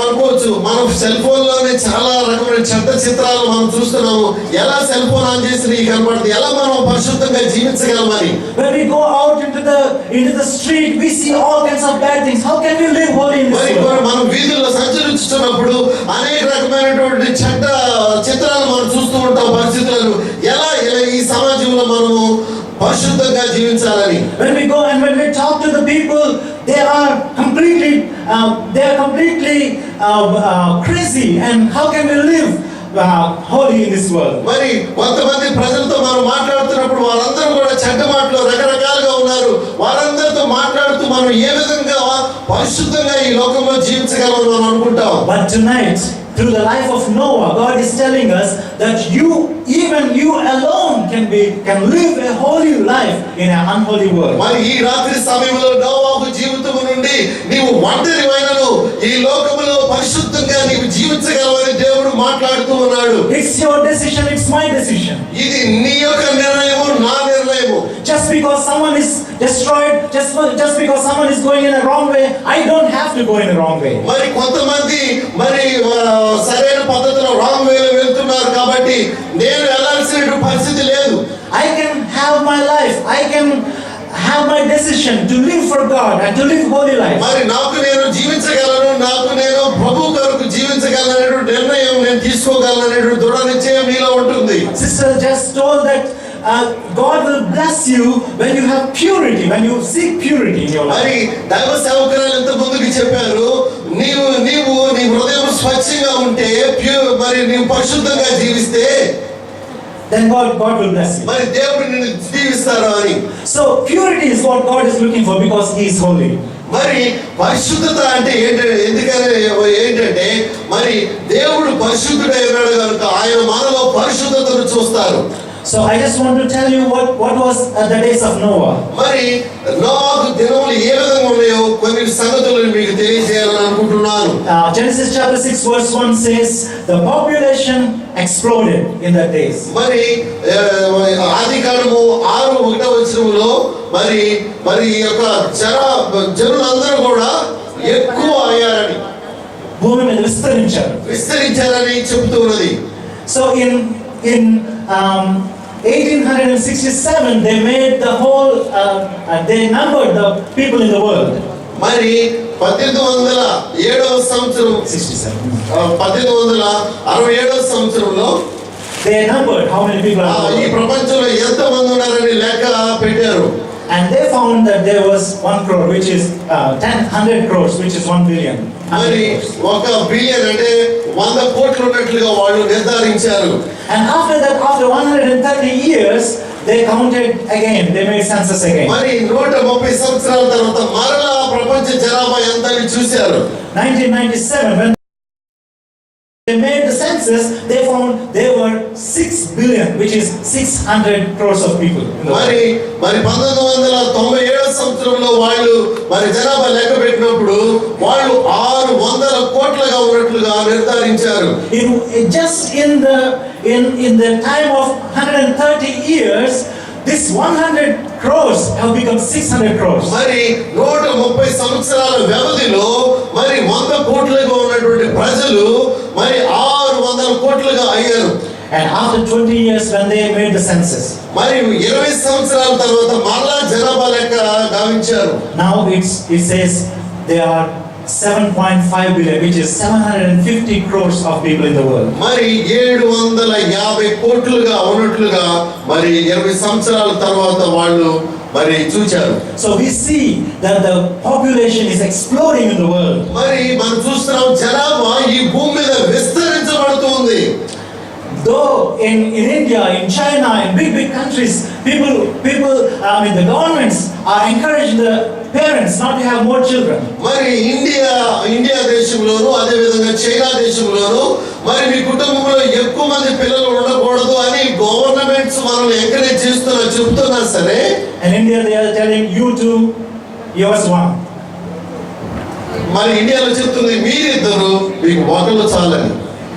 అనుకోవచ్చు, మనం సెల్ ఫోన్ లోనే చాలా రకమైన చెడ్డ చిత్రాలు మనం చూస్తున్నాము. ఎలా సెల్ ఫోన్ ఆన్ చేసి నీకు కనపడుతుంది, ఎలా మనం పరిశుద్ధంగా జీవించగలమని. When we go out into the street, we see all kinds of bad things. How can we live holy in this world? మనం వీధుల్లో సంచరించుతున్నప్పుడు అనేక రకమైనటువంటి చెడ్డ చిత్రాలు మనం చూస్తూ ఉంటాం, పరిస్థితులను. ఎలా ఈ సమాజంలో మనము పరిశుద్ధంగా జీవించాలని. When we go and when we talk to the people, they are completely crazy. And how can we live holy in this world? మరి కొంతమంది ప్రజలతో మనం మాట్లాడుతున్నప్పుడు వారందరూ కూడా చెడ్డ మాటలు రకరకాలుగా ఉన్నారు. వారందరితో మాట్లాడుతూ మనం ఏ విధంగా పరిశుద్ధంగా ఈ లోకంలో జీవించగలమని మనం అనుకుంటాం. But tonight, through the life of Noah, God is telling us that even you alone can live a holy life in an unholy world. మరి ఈ రాత్రి సమయంలో నోవాహు జీవితం నుండి నీవు ఒంటరివైనను ఈ లోకములో పరిశుద్ధంగా నీవు జీవించగలవని దేవుడు మాట్లాడుతూ ఉన్నాడు. It's your decision, it's my decision. ఇది నీ యొక్క నిర్ణయము, నా నిర్ణయము. Just because someone is destroyed, just because someone is going in a wrong way, I don't have to go in a wrong way. మరి కొంతమంది సరైన పద్ధతిలో రాంగ్ వేలో వెళ్తున్నారు కాబట్టి నేను వెళ్ళాల్సిన పరిస్థితి లేదు. I can have my life, I can have my decision to live for God and to live holy life. మరి నాకు నేను జీవించగలను, నాకు నేను ప్రభు కొరకు జీవించగలను నిర్ణయం నేను తీసుకోగలను దృఢ నిశ్చయం మీలో ఉంటుంది. Sister just told that God will bless you when you have purity, when you seek purity in your life. మరి దైవ సేవకురాలు ఎంత ముందుకు చెప్పారు, నీవు నీ హృదయం స్వచ్ఛంగా ఉంటే, మరి నీవు పరిశుద్ధంగా జీవిస్తే, then God will bless you. మరి దేవుడు నిన్ను దీవిస్తారు అని. So purity is what God is looking for because He is holy. మరి పరిశుద్ధత అంటే ఏంటంటే మరి దేవుడు పరిశుద్ధుడై ఉన్నాడు కనుక ఆయన మనలో పరిశుద్ధతను చూస్తారు. So I just want to tell you what was at the days of Noah. మరి నోవాహు దినములు ఏ విధంగా ఉన్నాయో కొన్ని సంగతులను మీకు తెలియజేయాలని అనుకుంటున్నాను. Genesis chapter 6 verse 1 says the population exploded in that days. మరి ఆదికాండము 6:1 మరి ఈ యొక్క జనులందరూ కూడా ఎక్కువ అయ్యారని, భూమి మీద విస్తరించారని చెబుతున్నది. So in 1867 they made the whole they numbered the people in the world. మరి 1867 సంవత్సరంలో they numbered how many people are ఈ ప్రపంచంలో ఎంత మంది ఉన్నారని లెక్క పెట్టారు. and they found that there was 1 crore which is 100 crores which is 1 billion. మరి 1 బిలియన్ అంటే 100 కోట్లు ఉన్నట్లుగా వాళ్ళు నిర్ధారించారు. And after 130 years they counted again, they made census again. మరి 130 సంవత్సరాల తర్వాత మరలా ప్రపంచ జనాభా ఎంత అని చూశారు. 1997 when they made the census, they found there were 6 billion which is 600 crores of people. మరి 1997 సంవత్సరంలో వాళ్ళు మరి జనాభా లెక్క పెట్టినప్పుడు వాళ్ళు 600 కోట్లుగా ఉన్నట్లుగా నిర్ధారించారు. Just in the time of 130 years this 100 crores have become 600 crores. మరి 130 సంవత్సరాల వ్యవధిలో మరి 100 కోట్లుగా ఉన్నటువంటి ప్రజలు మరి 600 కోట్లుగా అయ్యారు. And after 20 years when they made the census, మరి 20 సంవత్సరాల తర్వాత మరలా జనాభా లెక్క గావించారు. now it says they are 7.5 billion which is 750 crores of people in the world. మరి 750 కోట్లుగా ఉన్నట్లుగా మరి 20 సంవత్సరాల తర్వాత వాళ్ళు మరి చూచారు. So we see that the population is exploding in the world. మరి మనం చూస్తున్నాం జనాభా ఈ భూమి మీద విస్తరించబడుతుంది. Though in India, in China, in big countries, people the governments are encouraging the parents not to have more children. మరి India దేశంలోను అదే విధంగా చైనా దేశంలోను మరి మీ కుటుంబంలో ఎక్కువ మంది పిల్లలు ఉండకూడదు అని గవర్నమెంట్స్ మనల్ని ఎంకరేజ్ చెప్తున్నా సరే, in India they are telling you to yours one. మరి ఇండియాలో చెప్తుంది మీరిద్దరు మీకు ఒకళ్ళు చాలని.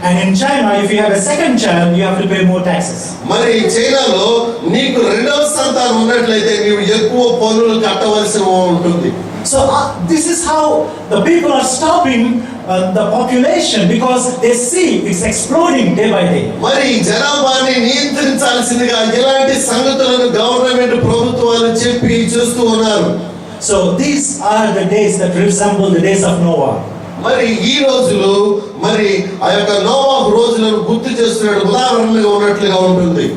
And in China, if you have a second child, you have to pay more taxes. మరి చైనాలో నీకు రెండవ సంతానం ఉన్నట్లయితే నీవు ఎక్కువ పన్నులు కట్టవలసి ఉంటుంది. So this is how the people are stopping the population, because they see it's exploding day by day. మరి జనాభాని నియంత్రించాల్సిందిగా ఇలాంటి సంగతులను గవర్నమెంట్ ప్రభుత్వాలు చెప్పి చూస్తూ ఉన్నారు. So these are the days that resemble the days of Noah. మరి ఈ రోజులు మరి ఆ యొక్క నోవాహు రోజులను గుర్తు చేస్తున్నాడు, ఉదాహరణగా ఉన్నట్లుగా ఉంటుంది.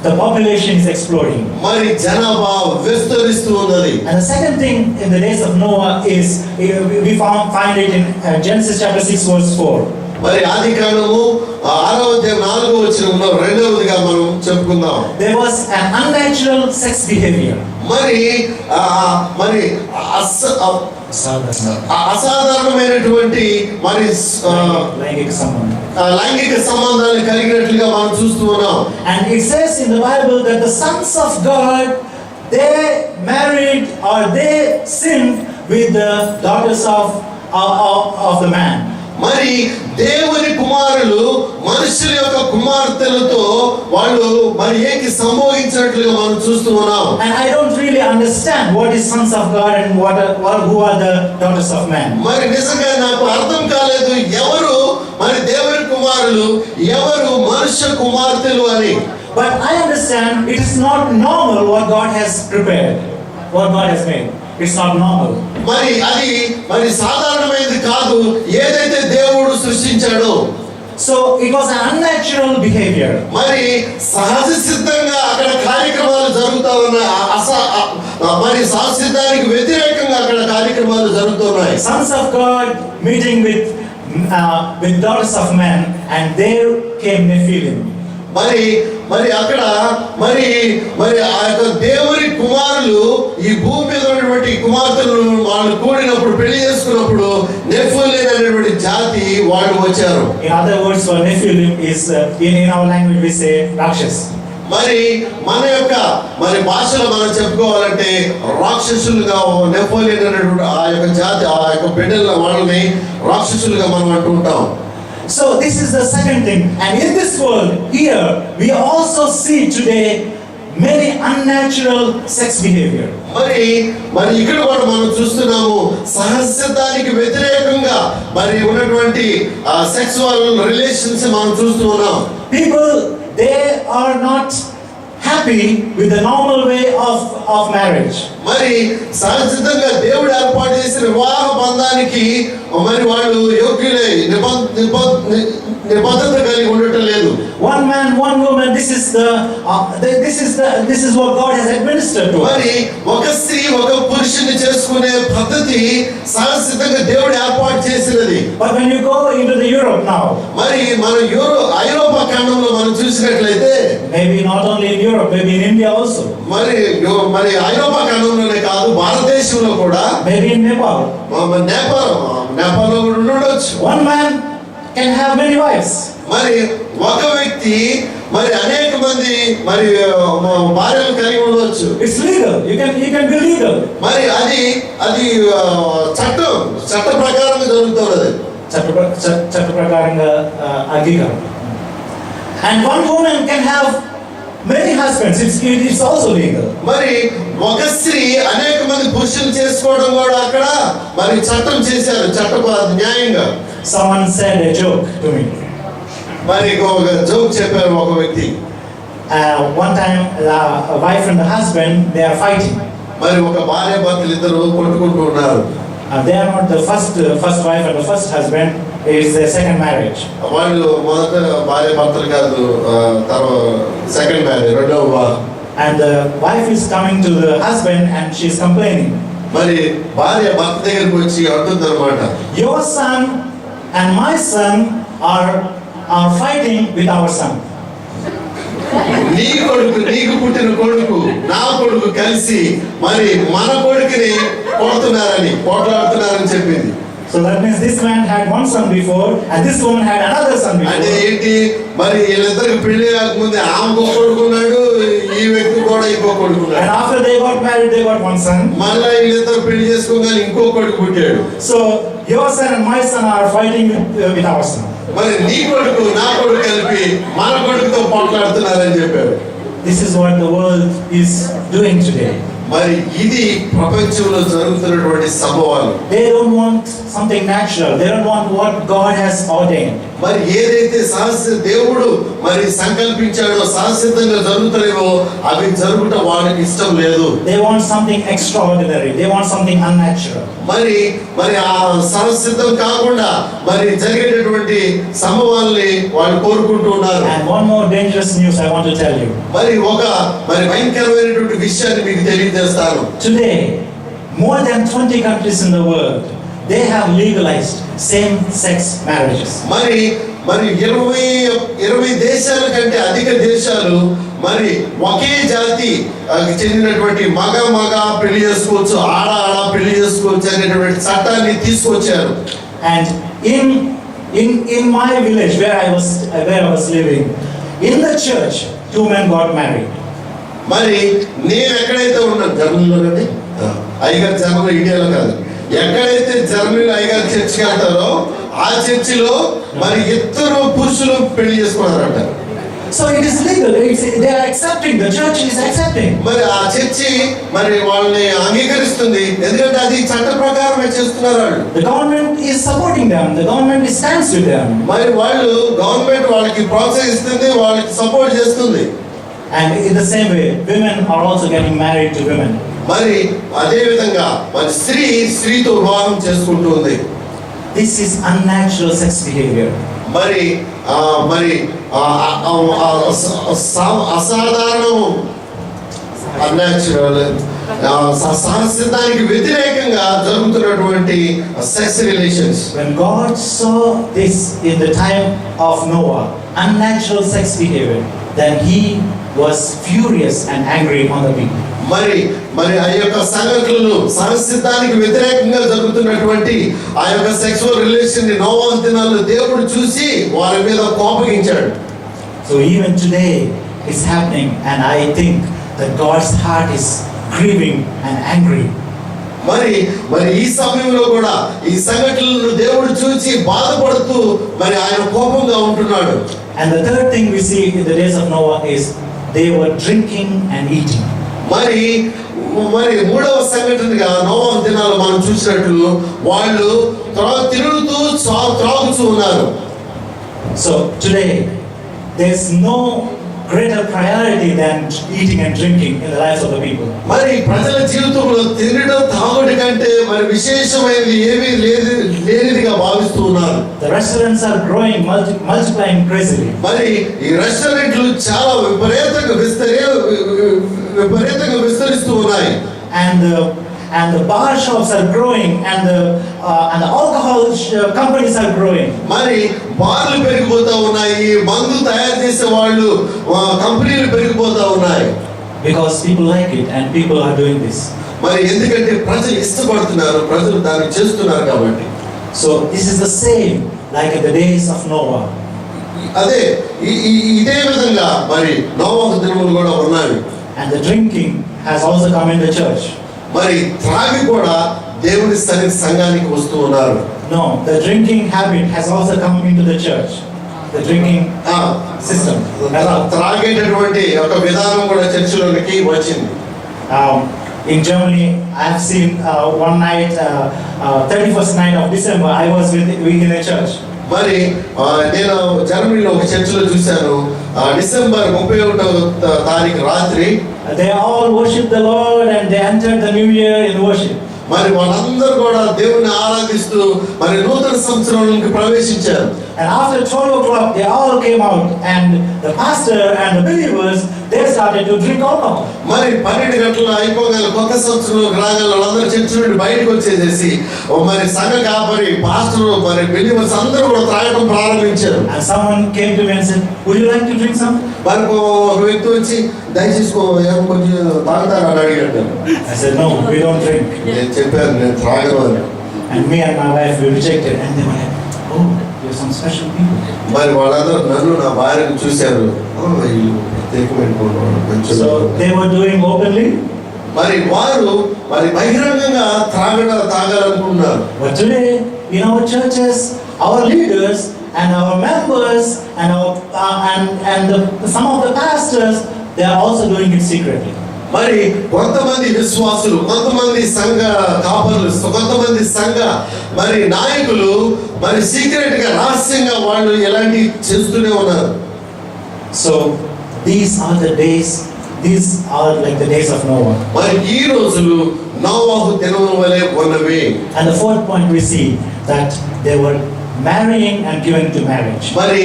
The population is exploding. మరి జనాభా విస్తరిస్తూ ఉన్నది. And the second thing in the days of Noah is we find it in Genesis chapter 6 verse 4. మరి ఆదికాండము 6వ అధ్యాయం 4వ వచనంలో రెండవదిగా మనం చెప్పుకుందాం. There was an unnatural sex behavior. మరి అసాధారణమైనటువంటి మరి లైంగిక సంబంధాలు కలిగినట్లుగా మనం చూస్తూ ఉన్నాం. And it says in the Bible that the sons of God, they married or they sinned with the daughters of the man. మరి దేవుని కుమారులు మనుషుల యొక్క కుమార్తెలతో వాళ్ళు మరి ఏకి సంభోగించినట్లుగా మనం చూస్తూ ఉన్నాం. And I don't really understand what is sons of God and who are the daughters of man. మరి నిజంగా నాకు అర్థం కాలేదు, ఎవరు మరి దేవుని కుమారులు, ఎవరు మనుష్య కుమార్తెలు అని. But I understand it is not normal what God has prepared, what God has made. It's not normal. మరి అది మరి సాధారణమైనది కాదు ఏదైతే దేవుడు సృష్టించాడో. So it was an unnatural behavior. మరి సహజ సిద్ధంగా అక్కడ కార్యక్రమాలు జరుగుతా ఉన్నాయి. మరి సహజ సిద్ధానికి వ్యతిరేకంగా అక్కడ కార్యక్రమాలు జరుగుతున్నాయి. Sons of God meeting with daughters of men, and there came Nephilim. మరి అక్కడ మరి ఆ యొక్క దేవుని కుమారులు ఈ భూమి మీద ఉన్నటువంటి కుమార్తెలు వాళ్ళు కూడినప్పుడు పెళ్లి చేసుకున్నప్పుడు నెఫిలిం అనేటువంటి జాతి వాళ్ళు వచ్చారు. In other words, for Nephilim is in our language we say Rakshas. మరి మన యొక్క మరి భాషలో మనం చెప్పుకోవాలంటే రాక్షసులుగా నెఫిలిం అనేటువంటి ఆ యొక్క జాతి ఆ యొక్క బిడ్డల వాళ్ళని రాక్షసులుగా మనం అంటూ ఉంటాం. So this is the second thing, and in this world here we also see today many unnatural sex behavior. మరి ఇక్కడ కూడా మనం చూస్తున్నాము సహజసిద్ధానికి వ్యతిరేకంగా మరి ఉన్నటువంటి సెక్సువల్ రిలేషన్స్ మనం చూస్తూ ఉన్నాం. People, they are not happy with the normal way of marriage. మరి సహజంగా దేవుడు ఏర్పాటు చేసిన వివాహ బంధానికి మరి వాళ్ళు యోగ్యులై నిబద్ధత కలిగి ఉండటం లేదు. One man, one woman, this is what God has administered to us. మరి ఒక స్త్రీ ఒక పురుషుని చేసుకునే పద్ధతి సహజంగా దేవుడు ఏర్పాటు చేసినది. But when you go into the Europe now, మరి మనం ఐరోపా ఖండంలో మనం చూసినట్లయితే, maybe not only in Europe, maybe in India also, మరి ఐరోపా ఖండంలోనే కాదు భారతదేశంలో కూడా, maybe in Nepal, నేపాల్లో కూడా ఉండొచ్చు. one man can have many wives. మరి ఒక వ్యక్తి మరి అనేక మంది మరి భార్యలు కలిగి ఉండవచ్చు. It's legal. You can be legal. మరి అది చట్ట ప్రకారంగా జరుగుతున్నది. చట్ట ప్రకారంగా అంగీకారం. And one woman can have many husbands. It's also legal. మరి ఒక స్త్రీ అనేక మంది పురుషులు చేసుకోవడం కూడా అక్కడ మరి చట్టం చేశారు, న్యాయంగా. Someone said a joke to me. మరి ఒక జోక్ చెప్పారు ఒక వ్యక్తి. One time a wife and the husband, they are fighting. మరి ఒక భార్య భర్తలు ఇద్దరు కొట్టుకుంటూ ఉన్నారు. They are not the first wife and the first husband. It is their second marriage. వాళ్ళు మొదట భార్య భర్తలు కాదు, సెకండ్ మ్యారేజ్, రెండవ వివాహం. And the wife is coming to the husband and she is complaining. మరి భార్య భర్త దగ్గరికి వచ్చి అంటుంది అన్నమాట, your son and my son are fighting with our son. నీకు పుట్టిన కొడుకు నా కొడుకు కలిసి మరి మన కొడుకుని పోట్లాడుతున్నారని చెప్పింది. So that means this man had one son before and this woman had another son before. అంటే ఏంటి, మరి వీళ్ళిద్దరికి పెళ్లి కాకముందే ఆమె కొడుకున్నాడు, ఈ వ్యక్తి కూడా ఇంకో కొడుకున్నాడు. And after they got married they got one son. మళ్ళీ వీళ్ళిద్దరు పెళ్లి చేసుకోగానే ఇంకో కొడుకు పుట్టాడు. So your son and my son are fighting with our son. మరి నీ కొడుకు నా కొడుకు కలిపి మన కొడుకుతో పోట్లాడుతున్నారని చెప్పారు. This is what the world is doing today. మరి ఇది ప్రపంచంలో జరుగుతున్నటువంటి సంభవాలు. They don't want something natural. They don't want what God has ordained. మరి ఏదైతే దేవుడు మరి సంకల్పించాడో శాశ్వతంగా జరుగుతాయేమో అవి జరుగుట వాళ్ళకి ఇష్టం లేదు. They want something extraordinary. They want something unnatural. మరి ఆ శాశ్వతం కాకుండా మరి జరిగేటటువంటి సంభవాల్ని వాళ్ళు కోరుకుంటూ ఉన్నారు. And one more dangerous news I want to tell you. మరి భయంకరమైనటువంటి విషయాన్ని మీకు తెలియజేస్తాను. Today, more than 20 countries in the world, they have legalized same-sex marriages. మరి 20 దేశాల కంటే అధిక దేశాలు మరి ఒకే జాతి చెందినటువంటి మగ పెళ్లి చేసుకోవచ్చు, ఆడ పెళ్లి చేసుకోవచ్చు అనేటువంటి చట్టాన్ని తీసుకొచ్చారు. And in my village where I was living, in the church, 2 men got married. మరి నేను ఎక్కడైతే ఉన్నాను జర్మనీలోనే, అయ్యగారు జర్మనీ ఇండియాలో కాదు, ఎక్కడైతే జర్మనీలో అయ్యగారు చర్చికి వెళ్తారో ఆ చర్చిలో మరి ఇద్దరు పురుషులు పెళ్లి చేసుకున్నారంట. So it is legal. They are accepting. The church is accepting. మరి ఆ చర్చి మరి వాళ్ళని అంగీకరిస్తుంది, ఎందుకంటే అది చట్ట ప్రకారమే చేస్తున్నారు వాళ్ళు. The government is supporting them. The government stands with them. మరి గవర్నమెంట్ వాళ్ళకి ప్రోత్సహిస్తుంది, వాళ్ళకి సపోర్ట్ చేస్తుంది. And in the same way, women are also getting married to women. మరి అదే విధంగా మరి స్త్రీతో వివాహం చేసుకుంటుంది. This is unnatural sex behavior. మరి అసాధారణం, అన్యాచురల్, శాస్త్రానికి వ్యతిరేకంగా జరుగుతున్నటువంటి sex relations. When God saw this in the time of Noah, unnatural sex behavior, then he was furious and angry on the people. మరి ఆ యొక్క సంఘటనలు శాస్త్రానికి వ్యతిరేకంగా జరుగుతున్నటువంటి ఆ యొక్క సెక్సువల్ రిలేషన్ ని నోవహు దినాల్లో దేవుడు చూసి వారి మీద కోపగించాడు. So even today it's happening, and I think that God's heart is grieving and angry. మరి ఈ సమయంలో కూడా ఈ సంఘటనలను దేవుడు చూసి బాధపడుతూ మరి ఆయన కోపంగా ఉంటున్నాడు. And the third thing we see in the days of Noah is they were drinking and eating. మరి మూడవ సంఘటనగా నోవహు దినాలు మనం చూసినట్లు వాళ్ళు తిరుగుతూ త్రాగుతూ ఉన్నారు. So today there's no greater priority than eating and drinking in the lives of the people. మరి ప్రజల జీవితంలో తినడం తాగుడు కంటే మరి విశేషమైనది ఏమీ లేనిదిగా భావిస్తూ ఉన్నారు. The restaurants are growing, multiplying crazily. మరి ఈ రెస్టారెంట్లు చాలా విపరీతంగా విస్తరిస్తూ ఉన్నాయి. And the bar shops are growing, and the alcohol companies are growing. మరి బార్లు పెరిగిపోతా ఉన్నాయి, మందు తయారు చేసే వాళ్ళు కంపెనీలు పెరిగిపోతా ఉన్నాయి. Because people like it and people are doing this. మరి ఎందుకంటే ప్రజలు ఇష్టపడుతున్నారు, ప్రజలు దాన్ని చేస్తున్నారు కాబట్టి. So this is the same like in the days of Noah. అదే ఇదే విధంగా మరి నోవహు దినములు కూడా ఉన్నాయి. And the drinking has also come in the church. మరి త్రాగి కూడా దేవుని సంఘానికి వస్తూ ఉన్నారు. No, the drinking habit has also come into the church. The drinking system. త్రాగేటటువంటి ఒక విధానం కూడా చర్చిలోనికి వచ్చింది. In Germany, I have seen one night, 31st night of December, I was in a church. మరి నేను జర్మనీలో ఒక చర్చిలో చూశాను. డిసెంబర్ 31వ తారీఖు రాత్రి they all worship the Lord and they entered the new year in worship. మరి వాళ్ళందరూ కూడా దేవుని ఆరాధిస్తూ మరి నూతన సంవత్సరంలోకి ప్రవేశించారు. And after 12 o'clock they all came out, and the pastor and the believers, they started to drink alcohol. మరి 12 గంటలు అయిపోగానే కొత్త సంవత్సరం రాగానే వాళ్ళందరూ చర్చి నుండి బయటకు వచ్చేసేసి మరి సంఘ కాపరి, పాస్టర్, మరి బిలీవర్స్ అందరూ కూడా త్రాగడం ప్రారంభించారు. And someone came to me and said, would you like to drink something? మరి ఒక వ్యక్తి వచ్చి దయచేసి కొంచెం తాగుతారా అని అడిగాడు. I said, no, we don't drink. నేను చెప్పాను నేను త్రాగను అని. And me and my wife, we rejected, and they were like, oh, you're some special people. మరి వాళ్ళందరూ నన్ను నా భార్యను చూశారు. వీళ్ళు ప్రత్యేకమైన. So they were doing openly. మరి వారు మరి బహిరంగంగా తాగాలనుకుంటున్నారు. But today in our churches, our leaders and our members and some of the pastors, they are also doing it secretly. మరి కొంతమంది విశ్వాసులు, కొంతమంది సంఘ కాపరులు, కొంతమంది సంఘ మరి నాయకులు మరి సీక్రెట్ గా రహస్యంగా వాళ్ళు ఎలాంటి చేస్తూనే ఉన్నారు. So these are the days, these are like the days of Noah. మరి ఈ రోజులు నోవహు దినముల వలె ఉన్నవి. And the fourth point we see that they were marrying and giving to marriage. మరి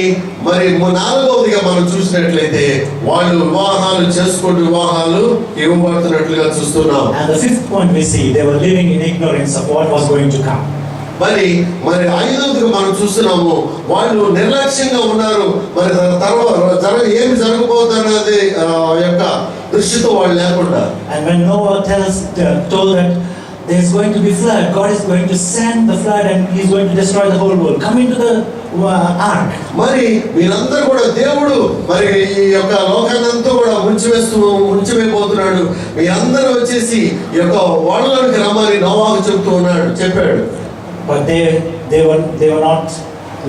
నాలుగవదిగా మనం చూసినట్లయితే వాళ్ళు వివాహాలు చేసుకుంటూ వివాహాలు ఇవ్వబడుతున్నట్లుగా చూస్తున్నాం. And the fifth point we see they were living in ignorance of what was going to come. మరి ఐదవదిగా మనం చూస్తున్నాము వాళ్ళు నిర్లక్ష్యంగా ఉన్నారు. మరి తర్వాత ఏమి జరగబోతున్నది యొక్క దృష్టితో వాళ్ళు లేకుండా. And when Noah told that there's going to be flood, God is going to send the flood and he's going to destroy the whole world, come into the ark. మరి మీరందరూ కూడా దేవుడు మరి ఈ యొక్క లోకాన్నంతా కూడా ముంచివేయబోతున్నాడు, మీరందరూ వచ్చేసి ఈ యొక్క ఓడలోనికి రమ్మని నోవాహు చెప్పాడు. But they were not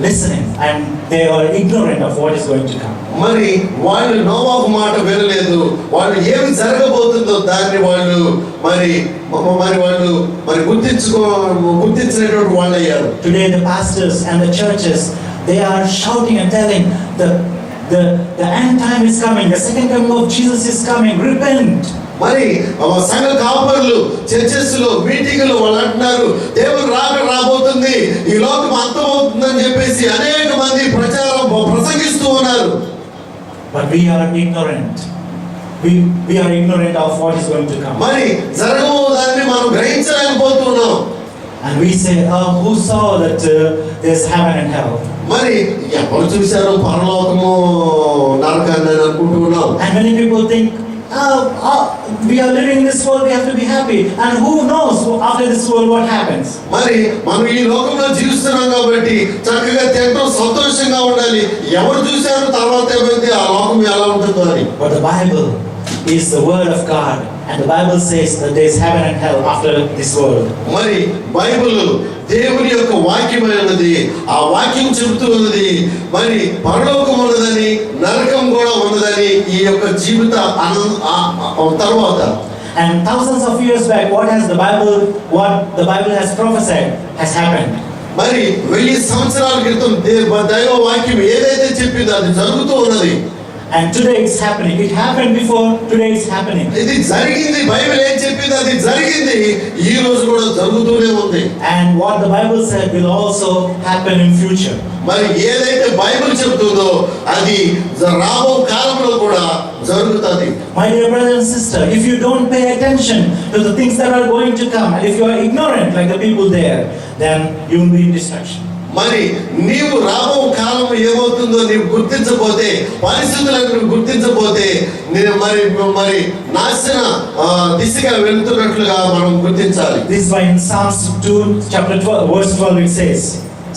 listening and they were ignorant of what is going to come. మరి వాళ్ళు నోవాహు మాట వినలేదు. వాళ్ళు ఏమి జరగబోతుందో దాన్ని వాళ్ళు గుర్తించినటువంటి వాళ్ళు అయ్యారు. Today the pastors and the churches, they are shouting and telling the end time is coming, the second coming of Jesus is coming, repent. మరి సంఘ కాపరులు చర్చెస్ లో మీటింగ్లు వాళ్ళు అంటున్నారు దేవుడు రాబోతుంది, ఈ లోకం అంతమవుతుందని చెప్పేసి అనేక మంది ప్రసంగిస్తూ ఉన్నారు. But we are ignorant. We are ignorant of what is going to come. మరి జరగబోదాన్ని మనం గ్రహించలేకపోతున్నాం. And we say, who saw that there's heaven and hell? మరి ఎవరు చూశారు పరలోకము నరకాన్ని అనుకుంటున్నాం. And many people think, we are living in this world, we have to be happy, and who knows after this world what happens. మరి మనం ఈ లోకంలో జీవిస్తున్నాం కాబట్టి చక్కగా తింటూ సంతోషంగా ఉండాలి. ఎవరు చూశారు తర్వాత ఏమైంది ఆ లోకం ఎలా ఉంటుందో అని. But the Bible is the word of God, and the Bible says that there is heaven and hell after this world. మరి బైబిల్ దేవుని యొక్క వాక్యమైనది. ఆ వాక్యం చెబుతూ ఉన్నది మరి పరలోకం ఉన్నదని నరకం కూడా ఉన్నదని ఈ యొక్క జీవిత తర్వాత. And thousands of years back, what the Bible has prophesied has happened. మరి 1000 సంవత్సరాల క్రితం దైవ వాక్యం ఏదైతే చెప్పిందో అది జరుగుతూ ఉన్నది. And today it's happening. It happened before, today it's happening. ఇది జరిగింది, బైబిల్ ఏం చెప్పింది అది జరిగింది, ఈ రోజు కూడా జరుగుతూనే ఉంది. And what the Bible said will also happen in future. మరి ఏదైతే బైబిల్ చెప్తుందో అది రాబో కాలంలో కూడా జరుగుతుంది. My dear brother and sister, if you don't pay attention to the things that are going to come, and if you are ignorant like the people there, then you will be in destruction. మరి నీవు రాబో కాలం ఏమవుతుందో నీవు గుర్తించకపోతే, పరిస్థితులను గుర్తించకపోతే నేను మరి నాశన దిశగా వెళ్తున్నట్లుగా మనం గుర్తించాలి. This is why in Psalms 2 chapter 12 verse 12 it says,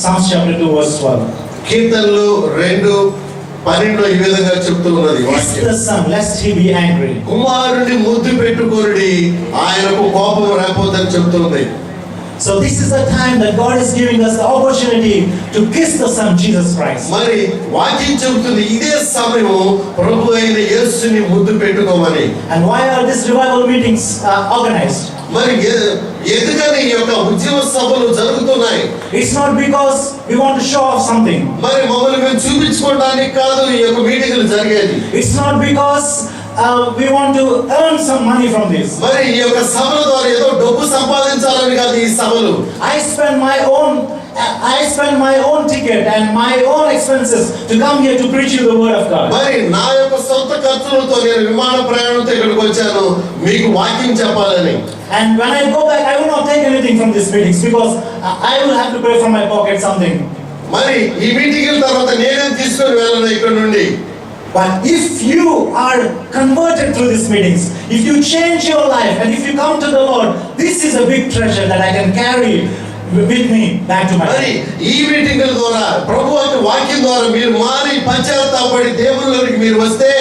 Psalms chapter 2 verse 12, కీర్తనలు 2:12 ఈ విధంగా చెప్తూ ఉన్నది kiss the son lest he be angry. కుమారుని ముద్దు పెట్టుకొనుడి ఆయనకు కోపం రాకపోదని చెప్తుంది. So this is the time that God is giving us the opportunity to kiss the Son Jesus Christ. మరి వాక్యం చెబుతుంది ఇదే సమయం ప్రభు అయిన యేసుని ముద్దు పెట్టుకోమని. And why are these revival meetings organized? మరి ఎందుకని ఈ యొక్క ఉద్యమ సభలు జరుగుతున్నాయి? It's not because we want to show off something. మరి మమ్మల్ని మేము చూపించుకోవడానికి కాదు ఈ యొక్క మీటింగ్లు జరిగేది. It's not because we want to earn some money from this. మరి ఈ యొక్క సభల ద్వారా ఏదో డబ్బు సంపాదించాలని కాదు ఈ సభలు. I spend my own ticket and my own expenses to come here to preach you the word of God. మరి నా యొక్క సొంత ఖర్చులతో నేను విమాన ప్రయాణంతో ఇక్కడికి వచ్చాను మీకు వాక్యం చెప్పాలని. And when I go back, I will not take anything from these meetings because I will have to pay from my pocket something. మరి ఈ మీటింగ్ల తర్వాత నేనేం తీసుకొని వెళ్ళను ఇక్కడ నుండి. But if you are converted through these meetings, if you change your life and if you come to the Lord, this is a big treasure that I can carry with me back to my life. ఈ మీటింగ్ల ద్వారా ప్రభు యొక్క వాక్యం ద్వారా మీరు మారి పశ్చాత్తాపడి దేవునిలోకి మీరు వస్తే,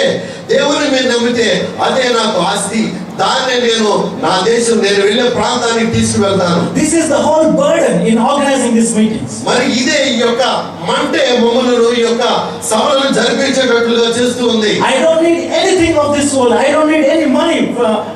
దేవుని మీరు నమ్మితే అదే నాకు ఆస్తి, దాన్ని నేను నా దేశం నేను వెళ్ళే ప్రాంతానికి తీసుకువెళ్తాను. This is the whole burden in organizing these meetings. మరి ఇదే ఈ యొక్క మంటే మమ్మల్ని ఈ యొక్క సభలను జరిపించేటట్లుగా చేస్తూ ఉంది. I don't need anything of this world. I don't need any money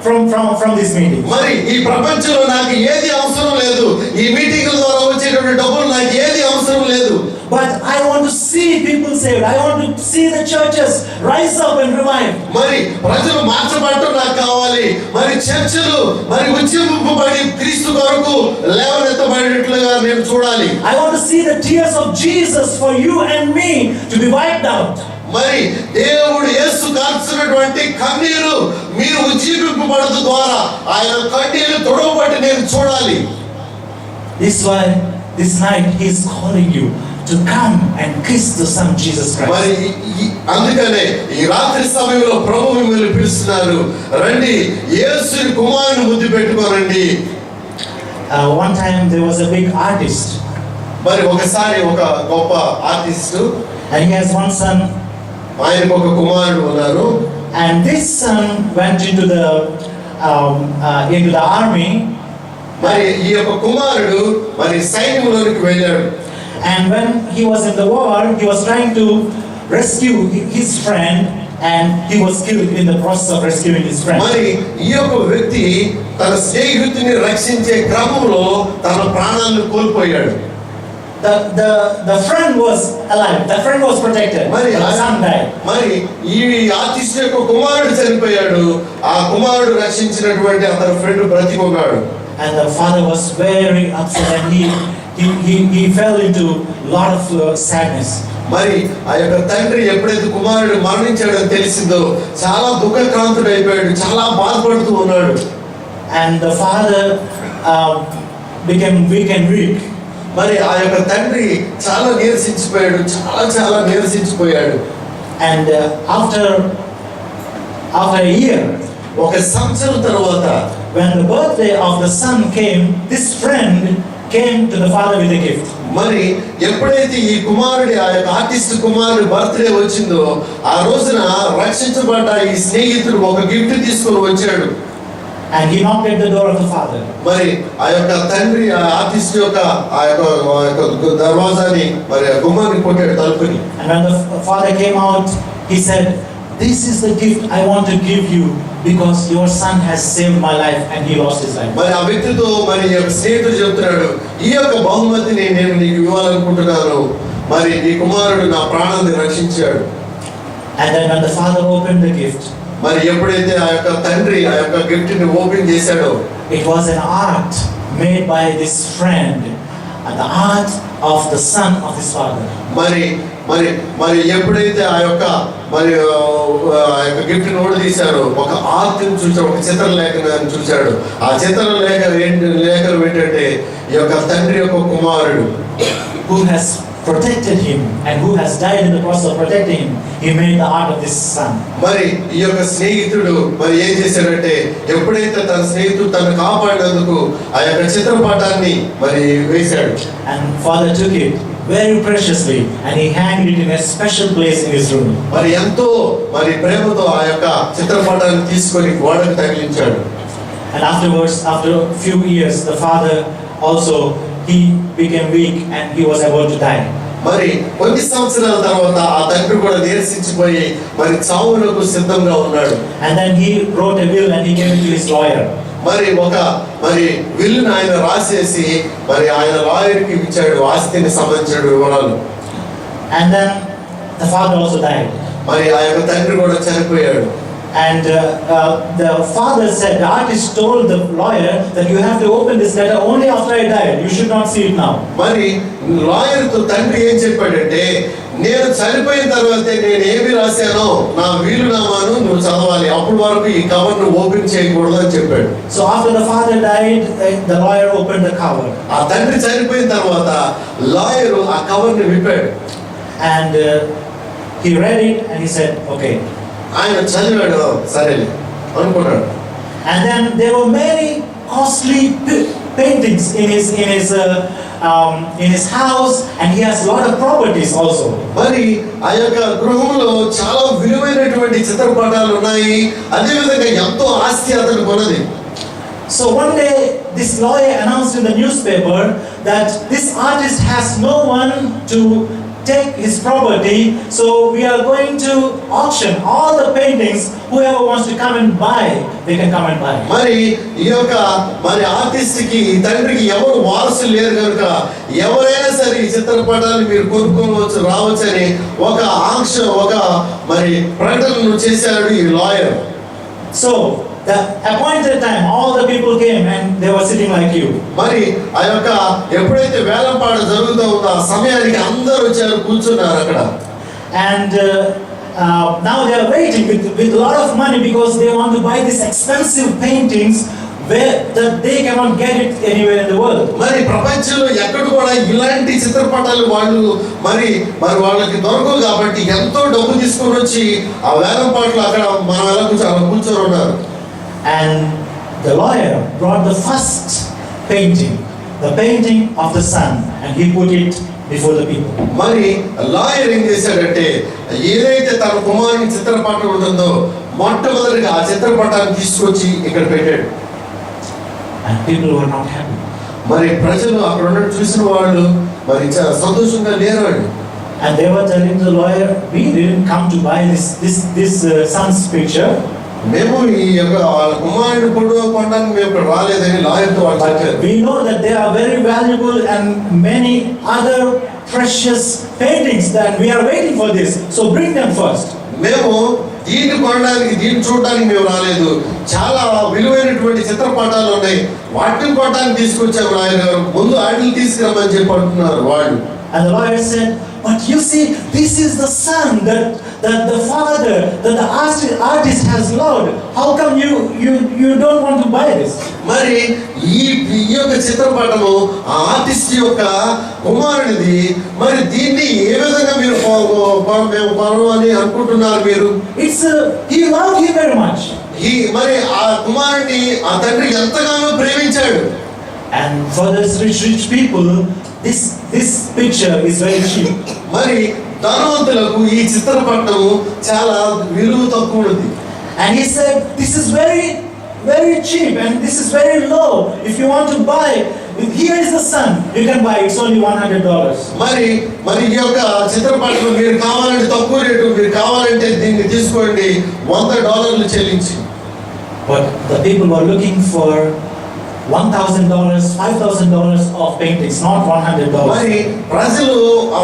from this meeting. మరి ఈ ప్రపంచంలో నాకు ఏది అవసరం లేదు. ఈ మీటింగ్ల ద్వారా వచ్చేటువంటి డబ్బులు నాకు ఏది అవసరం లేదు. But I want to see people saved. I want to see the churches rise up and revive. మరి ప్రజలు మార్చబడటం నాకు కావాలి. మరి చర్చలు మరి ఉజ్జీవింపబడి క్రీస్తు కొరకు లేవనెత్తబడినట్లుగా నేను చూడాలి. I want to see the tears of Jesus for you and me to be wiped out. మరి దేవుడు యేసు కార్చినటువంటి కన్నీరు మీరు ఉజ్జీవింపబడదు ద్వారా ఆయన కన్నీరు తొడవబట్టి నేను చూడాలి. This why this night he is calling you to come and kiss the Son Jesus Christ. మరి అందుకనే ఈ రాత్రి సమయంలో ప్రభు మిమ్మల్ని పిలుస్తున్నారు. రండి యేసుని కుమారుని ముద్దు పెట్టుకోరండి. One time there was a big artist. మరి ఒకసారి ఒక గొప్ప artist and he has one son. ఆయనకు ఒక కుమారుడు ఉన్నారు. And this son went into the army. మరి ఈ యొక్క కుమారుడు మరి సైన్యంలోనికి వెళ్ళాడు. And when he was in the war, he was trying to rescue his friend, and he was killed in the process of rescuing his friend. మరి ఈ యొక్క వ్యక్తి తన స్నేహితుని రక్షించే క్రమంలో తన ప్రాణాలను కోల్పోయాడు. The friend was alive. The friend was protected. మరి the son died. మరి ఈ ఆర్టిస్ట్ యొక్క కుమారుడు చనిపోయాడు. ఆ కుమారుడు రక్షించినటువంటి అతని friend బ్రతికున్నాడు. And the father was very upset, and he fell into lot of sadness. మరి ఆ యొక్క తండ్రి ఎప్పుడైతే కుమారుడు మరణించాడని తెలిసిందో చాలా దుఃఖక్రాంతుడైపోయాడు. చాలా బాధపడుతూ ఉన్నాడు. And the father became weak and weak. మరి ఆ యొక్క తండ్రి చాలా నీరసించిపోయాడు. చాలా నీరసించిపోయాడు. And after a year, ఒక సంవత్సరం తర్వాత when the birthday of the son came, this friend came to the father with a gift. మరి ఎప్పుడైతే ఈ కుమారుడి ఆ యొక్క ఆర్టిస్ట్ కుమారుడి బర్త్డే వచ్చిందో ఆ రోజున రక్షించబడ్డ ఈ స్నేహితుడు ఒక గిఫ్ట్ తీసుకొని వచ్చాడు. And he knocked at the door of the father. మరి ఆ యొక్క తండ్రి ఆ ఆర్టిస్ట్ యొక్క ఆ యొక్క దర్వాజాని మరి గుమ్మాన్ని కొట్టాడు తలుపుని. And when the father came out, he said, "This is the gift I want to give you because your son has saved my life and he lost his life." మరి ఆ వ్యక్తితో మరి ఈ యొక్క స్నేహితుడు చెప్తున్నాడు, ఈ యొక్క బహుమతిని నేను నీకు ఇవ్వాలనుకుంటున్నాను. మరి నీ కుమారుడు నా ప్రాణాన్ని రక్షించాడు. And then when the father opened the gift, మరి ఎప్పుడైతే ఆ యొక్క తండ్రి ఆ యొక్క గిఫ్ట్ ని ఓపెన్ చేశాడో it was an art made by this friend, and the art of the son of his father. మరి మరి మరి ఎప్పుడైతే ఆ యొక్క మరి ఆ యొక్క గిఫ్ట్ నోట్ తీశారో ఒక ఆర్ట్ని చూశాడు, ఒక చిత్రలేఖనాన్ని చూశాడు. ఆ చిత్రలేఖనం ఏంటంటే ఈ యొక్క తండ్రి యొక్క కుమారుడు who has protected him and who has died in the process of protecting him. He made the art of this son. మరి ఈ యొక్క స్నేహితుడు మరి ఏం చేశాడంటే ఎప్పుడైతే తన స్నేహితుడు తను కాపాడినందుకు ఆ యొక్క చిత్రపటాన్ని మరి వేశాడు. And father took it very preciously and he hanged it in a special place in his room. మరి ఎంతో మరి ప్రేమతో ఆ యొక్క చిత్రపటాన్ని తీసుకొని గోడకు తగిలించాడు. And afterwards, after a few years, the father also he became weak and he was about to die. మరి కొన్ని సంవత్సరాల తర్వాత ఆ తండ్రి కూడా నీరసించిపోయి మరి చావునకు సిద్ధంగా ఉన్నాడు. And then he wrote a will and he gave it to his lawyer. మరి మరి విల్లుని ఆయన రాసేసి మరి ఆయన లాయర్కి ఇచ్చాడు ఆస్తిని సంబంధించిన వివరాలు. And then the father also died. మరి ఆ యొక్క తండ్రి కూడా చనిపోయాడు. And the father said, the artist told the lawyer that you have to open this letter only after I died. You should not see it now. మరి లాయర్తో తండ్రి ఏం చెప్పాడంటే నేను చనిపోయిన తర్వాతే నేను ఏమి రాశానో నా వీలునామాను నువ్వు చదవాలి, అప్పటి వరకు ఈ కవర్ ను ఓపెన్ చేయకూడదు అని చెప్పాడు. So after the father died, the lawyer opened the cover. ఆ తండ్రి చనిపోయిన తర్వాత లాయర్ ఆ కవర్ ని విప్పాడు. And he read it and he said, okay. ఆయన చదివాడు, సరేలే అనుకున్నాడు. And then there were many costly paintings in his in his house, and he has a lot of properties also. మరి ఆ యొక్క గృహంలో చాలా విలువైనటువంటి చిత్రపటాలు ఉన్నాయి. అదే విధంగా ఎంతో ఆస్తి అతను కొన్నది. So one day this lawyer announced in the newspaper that this artist has no one to take his property, so we are going to auction all the paintings. Whoever wants to come and buy, they can come and buy. మరి ఈ యొక్క మరి artist కి తండ్రికి ఎవరు వారసులు లేరు కనుక ఎవరైనా సరే ఈ చిత్రపటాలు మీరు కొనుక్కోవచ్చు రావచ్చని ఒక ఆంక్ష ఒక మరి ప్రకటనను చేశాడు ఈ lawyer. So the appointed time, all the people came and they were sitting like you. మరి ఆ యొక్క ఎప్పుడైతే వేలంపాట జరుగుతూ ఉందో ఆ సమయానికి అందరూ వచ్చారు, కూర్చున్నారు అక్కడ. And now they are waiting with a lot of money because they want to buy these expensive paintings where that they cannot get it anywhere in the world. మరి ప్రపంచంలో ఎక్కడ కూడా ఇలాంటి చిత్రపటాలు వాళ్ళు మరి వాళ్ళకి దొరకవు కాబట్టి ఎంతో డబ్బు తీసుకొని వచ్చి ఆ వేలంపాటలు అక్కడ మనం ఎలా కూర్చొని ఉన్నారు. And the lawyer brought the first painting, the painting of the sun, and he put it before the people. మరి లాయర్ ఏం చేశాడంటే ఏదైతే తన కుమారుని చిత్రపటం ఉంటుందో మొట్టమొదటిగా ఆ చిత్రపటాన్ని తీసుకొచ్చి ఇక్కడ పెట్టాడు. And people were not happy. మరి ప్రజలు అక్కడ ఉన్న చూసిన వాళ్ళు మరి సంతోషంగా లేరు. And they were telling the lawyer, we didn't come to buy this sun's picture. మేము ఈ యొక్క కుమారుని ఫోటో కొనడానికి మేము ఇక్కడ రాలేదని లాయర్తో వాళ్ళు చెప్పారు. We know that they are very valuable and many other precious paintings that we are waiting for this. So bring them first. మేము దీన్ని కొనడానికి దీన్ని చూడడానికి మేము రాలేదు. చాలా విలువైనటువంటి చిత్రపటాలు ఉన్నాయి, వాటిని కొనడానికి తీసుకొచ్చాము లాయర్ గారు, ముందు వాటిని తీసుకురమ్మని చెప్పి అంటున్నారు వాళ్ళు. And the lawyer said, but you see, this is the son that the father, that the artist has loved. How come you don't want to buy this? మరి ఈ యొక్క చిత్రపటము ఆ ఆర్టిస్ట్ యొక్క కుమారుడిది. మరి దీన్ని ఏ విధంగా మీరు మేము కొనము అని అనుకుంటున్నారు మీరు? He loved him very much. మరి ఆ కుమారుడిని ఆ తండ్రి ఎంతగానో ప్రేమించాడు. And for this rich people, this picture is very cheap. మరి ధనవంతులకు ఈ చిత్రపటము చాలా విలువ తక్కువది. And he said, this is very very cheap and this is very low. If you want to buy, here is the sun, you can buy, it's only $100. మరి ఈ యొక్క చిత్రపటం మీరు కావాలంటే తక్కువ రేటు, మీరు కావాలంటే దీన్ని తీసుకోండి $100 చెల్లించి. But the people were looking for $1,000, $5,000 of paintings, not $100. మరి ప్రజలు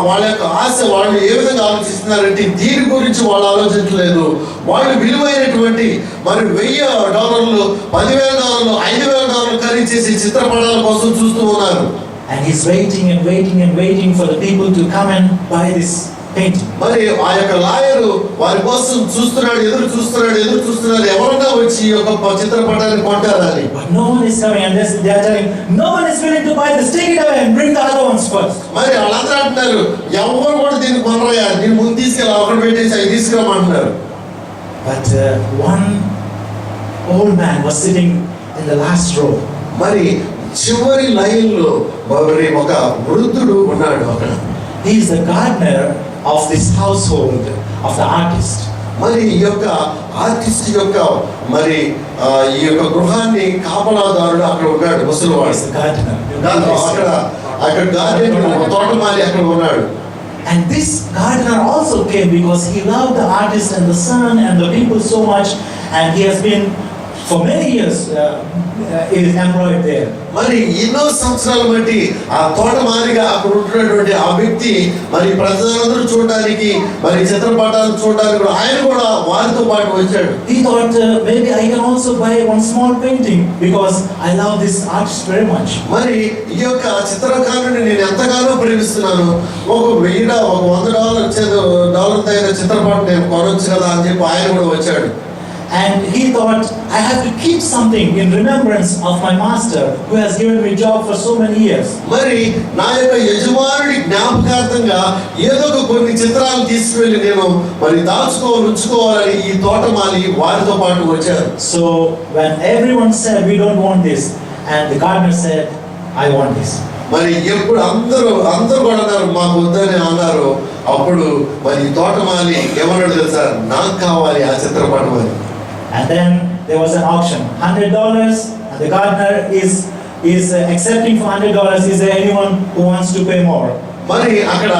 వాళ్ళ యొక్క ఆశ వాళ్ళు ఏ విధంగా ఆలోచిస్తున్నారంటే దీని గురించి వాళ్ళు ఆలోచించలేదు. వాళ్ళు విలువైనటువంటి మరి $1,000, $10,000, $5,000 ఖరీదు చేసి చిత్రపటాల కోసం చూస్తూ ఉన్నారు. And he's waiting and waiting and waiting for the people to come and buy this painting. మరి ఆ యొక్క లాయరు వారి కోసం ఎదురు చూస్తున్నాడు ఎవరన్నా వచ్చి ఈ యొక్క చిత్రపటాన్ని కొంటారని. But no one is coming and they are telling, no one is willing to buy this, take it away and bring the other ones first. మరి వాళ్ళందరూ అంటున్నారు ఎవరు కూడా దీన్ని కొనరయ్యా, దీన్ని ముందు తీసుకెళ్ళి అక్కడ పెట్టేసి అవి తీసుకురమ్మంటున్నారు. But one old man was sitting in the last row. మరి చివరి లైన్లో మరి ఒక వృద్ధుడు ఉన్నాడు అక్కడ. He is the gardener of this household of the artist. మరి ఈ యొక్క ఆర్టిస్ట్ యొక్క మరి ఈ యొక్క గృహాన్ని కాపలాదారుడు అక్కడ ఉన్నాడు, ముసలివాడు. అక్కడ గార్డెన్ తోటమాలి అక్కడ ఉన్నాడు. And this gardener also came because he loved the artist and the son and the people so much, and he has been for many years is employed there. మరి ఎన్నో సంవత్సరాలు బట్టి ఆ తోటమాలిగా అక్కడ ఉంటున్నటువంటి ఆ వ్యక్తి మరి ప్రజలందరూ చూడడానికి మరి చిత్రపటాలు చూడడానికి కూడా ఆయన కూడా వారితో పాటు వచ్చాడు. He thought maybe I can also buy one small painting because I love this artist very much. మరి ఈ యొక్క చిత్రకారుని నేను ఎంతగానో ప్రేమిస్తున్నాను, ఒక $100 అయిన చిత్రపటం నేను కొనొచ్చు కదా అని చెప్పి ఆయన కూడా వచ్చాడు. And he thought, I have to keep something in remembrance of my master who has given me job for so many years. మరి నా యొక్క యజమానుడి జ్ఞాపకార్థంగా ఏదో ఒక కొన్ని చిత్రాలు తీసుకువెళ్ళి నేను మరి ఉంచుకోవాలని ఈ తోటమాలి వారితో పాటు వచ్చారు. So when everyone said we don't want this, and the gardener said, I want this. మరి ఎప్పుడు అందరూ కూడా అన్నారు మాకు వద్దని అన్నారు. అప్పుడు మరి తోటమాలి ఏమన్నాడు తెలుసా, నాకు కావాలి ఆ చిత్రపటం అని. And then there was an auction, $100, and the gardener is accepting for $100. Is there anyone who wants to pay more? మరి అక్కడ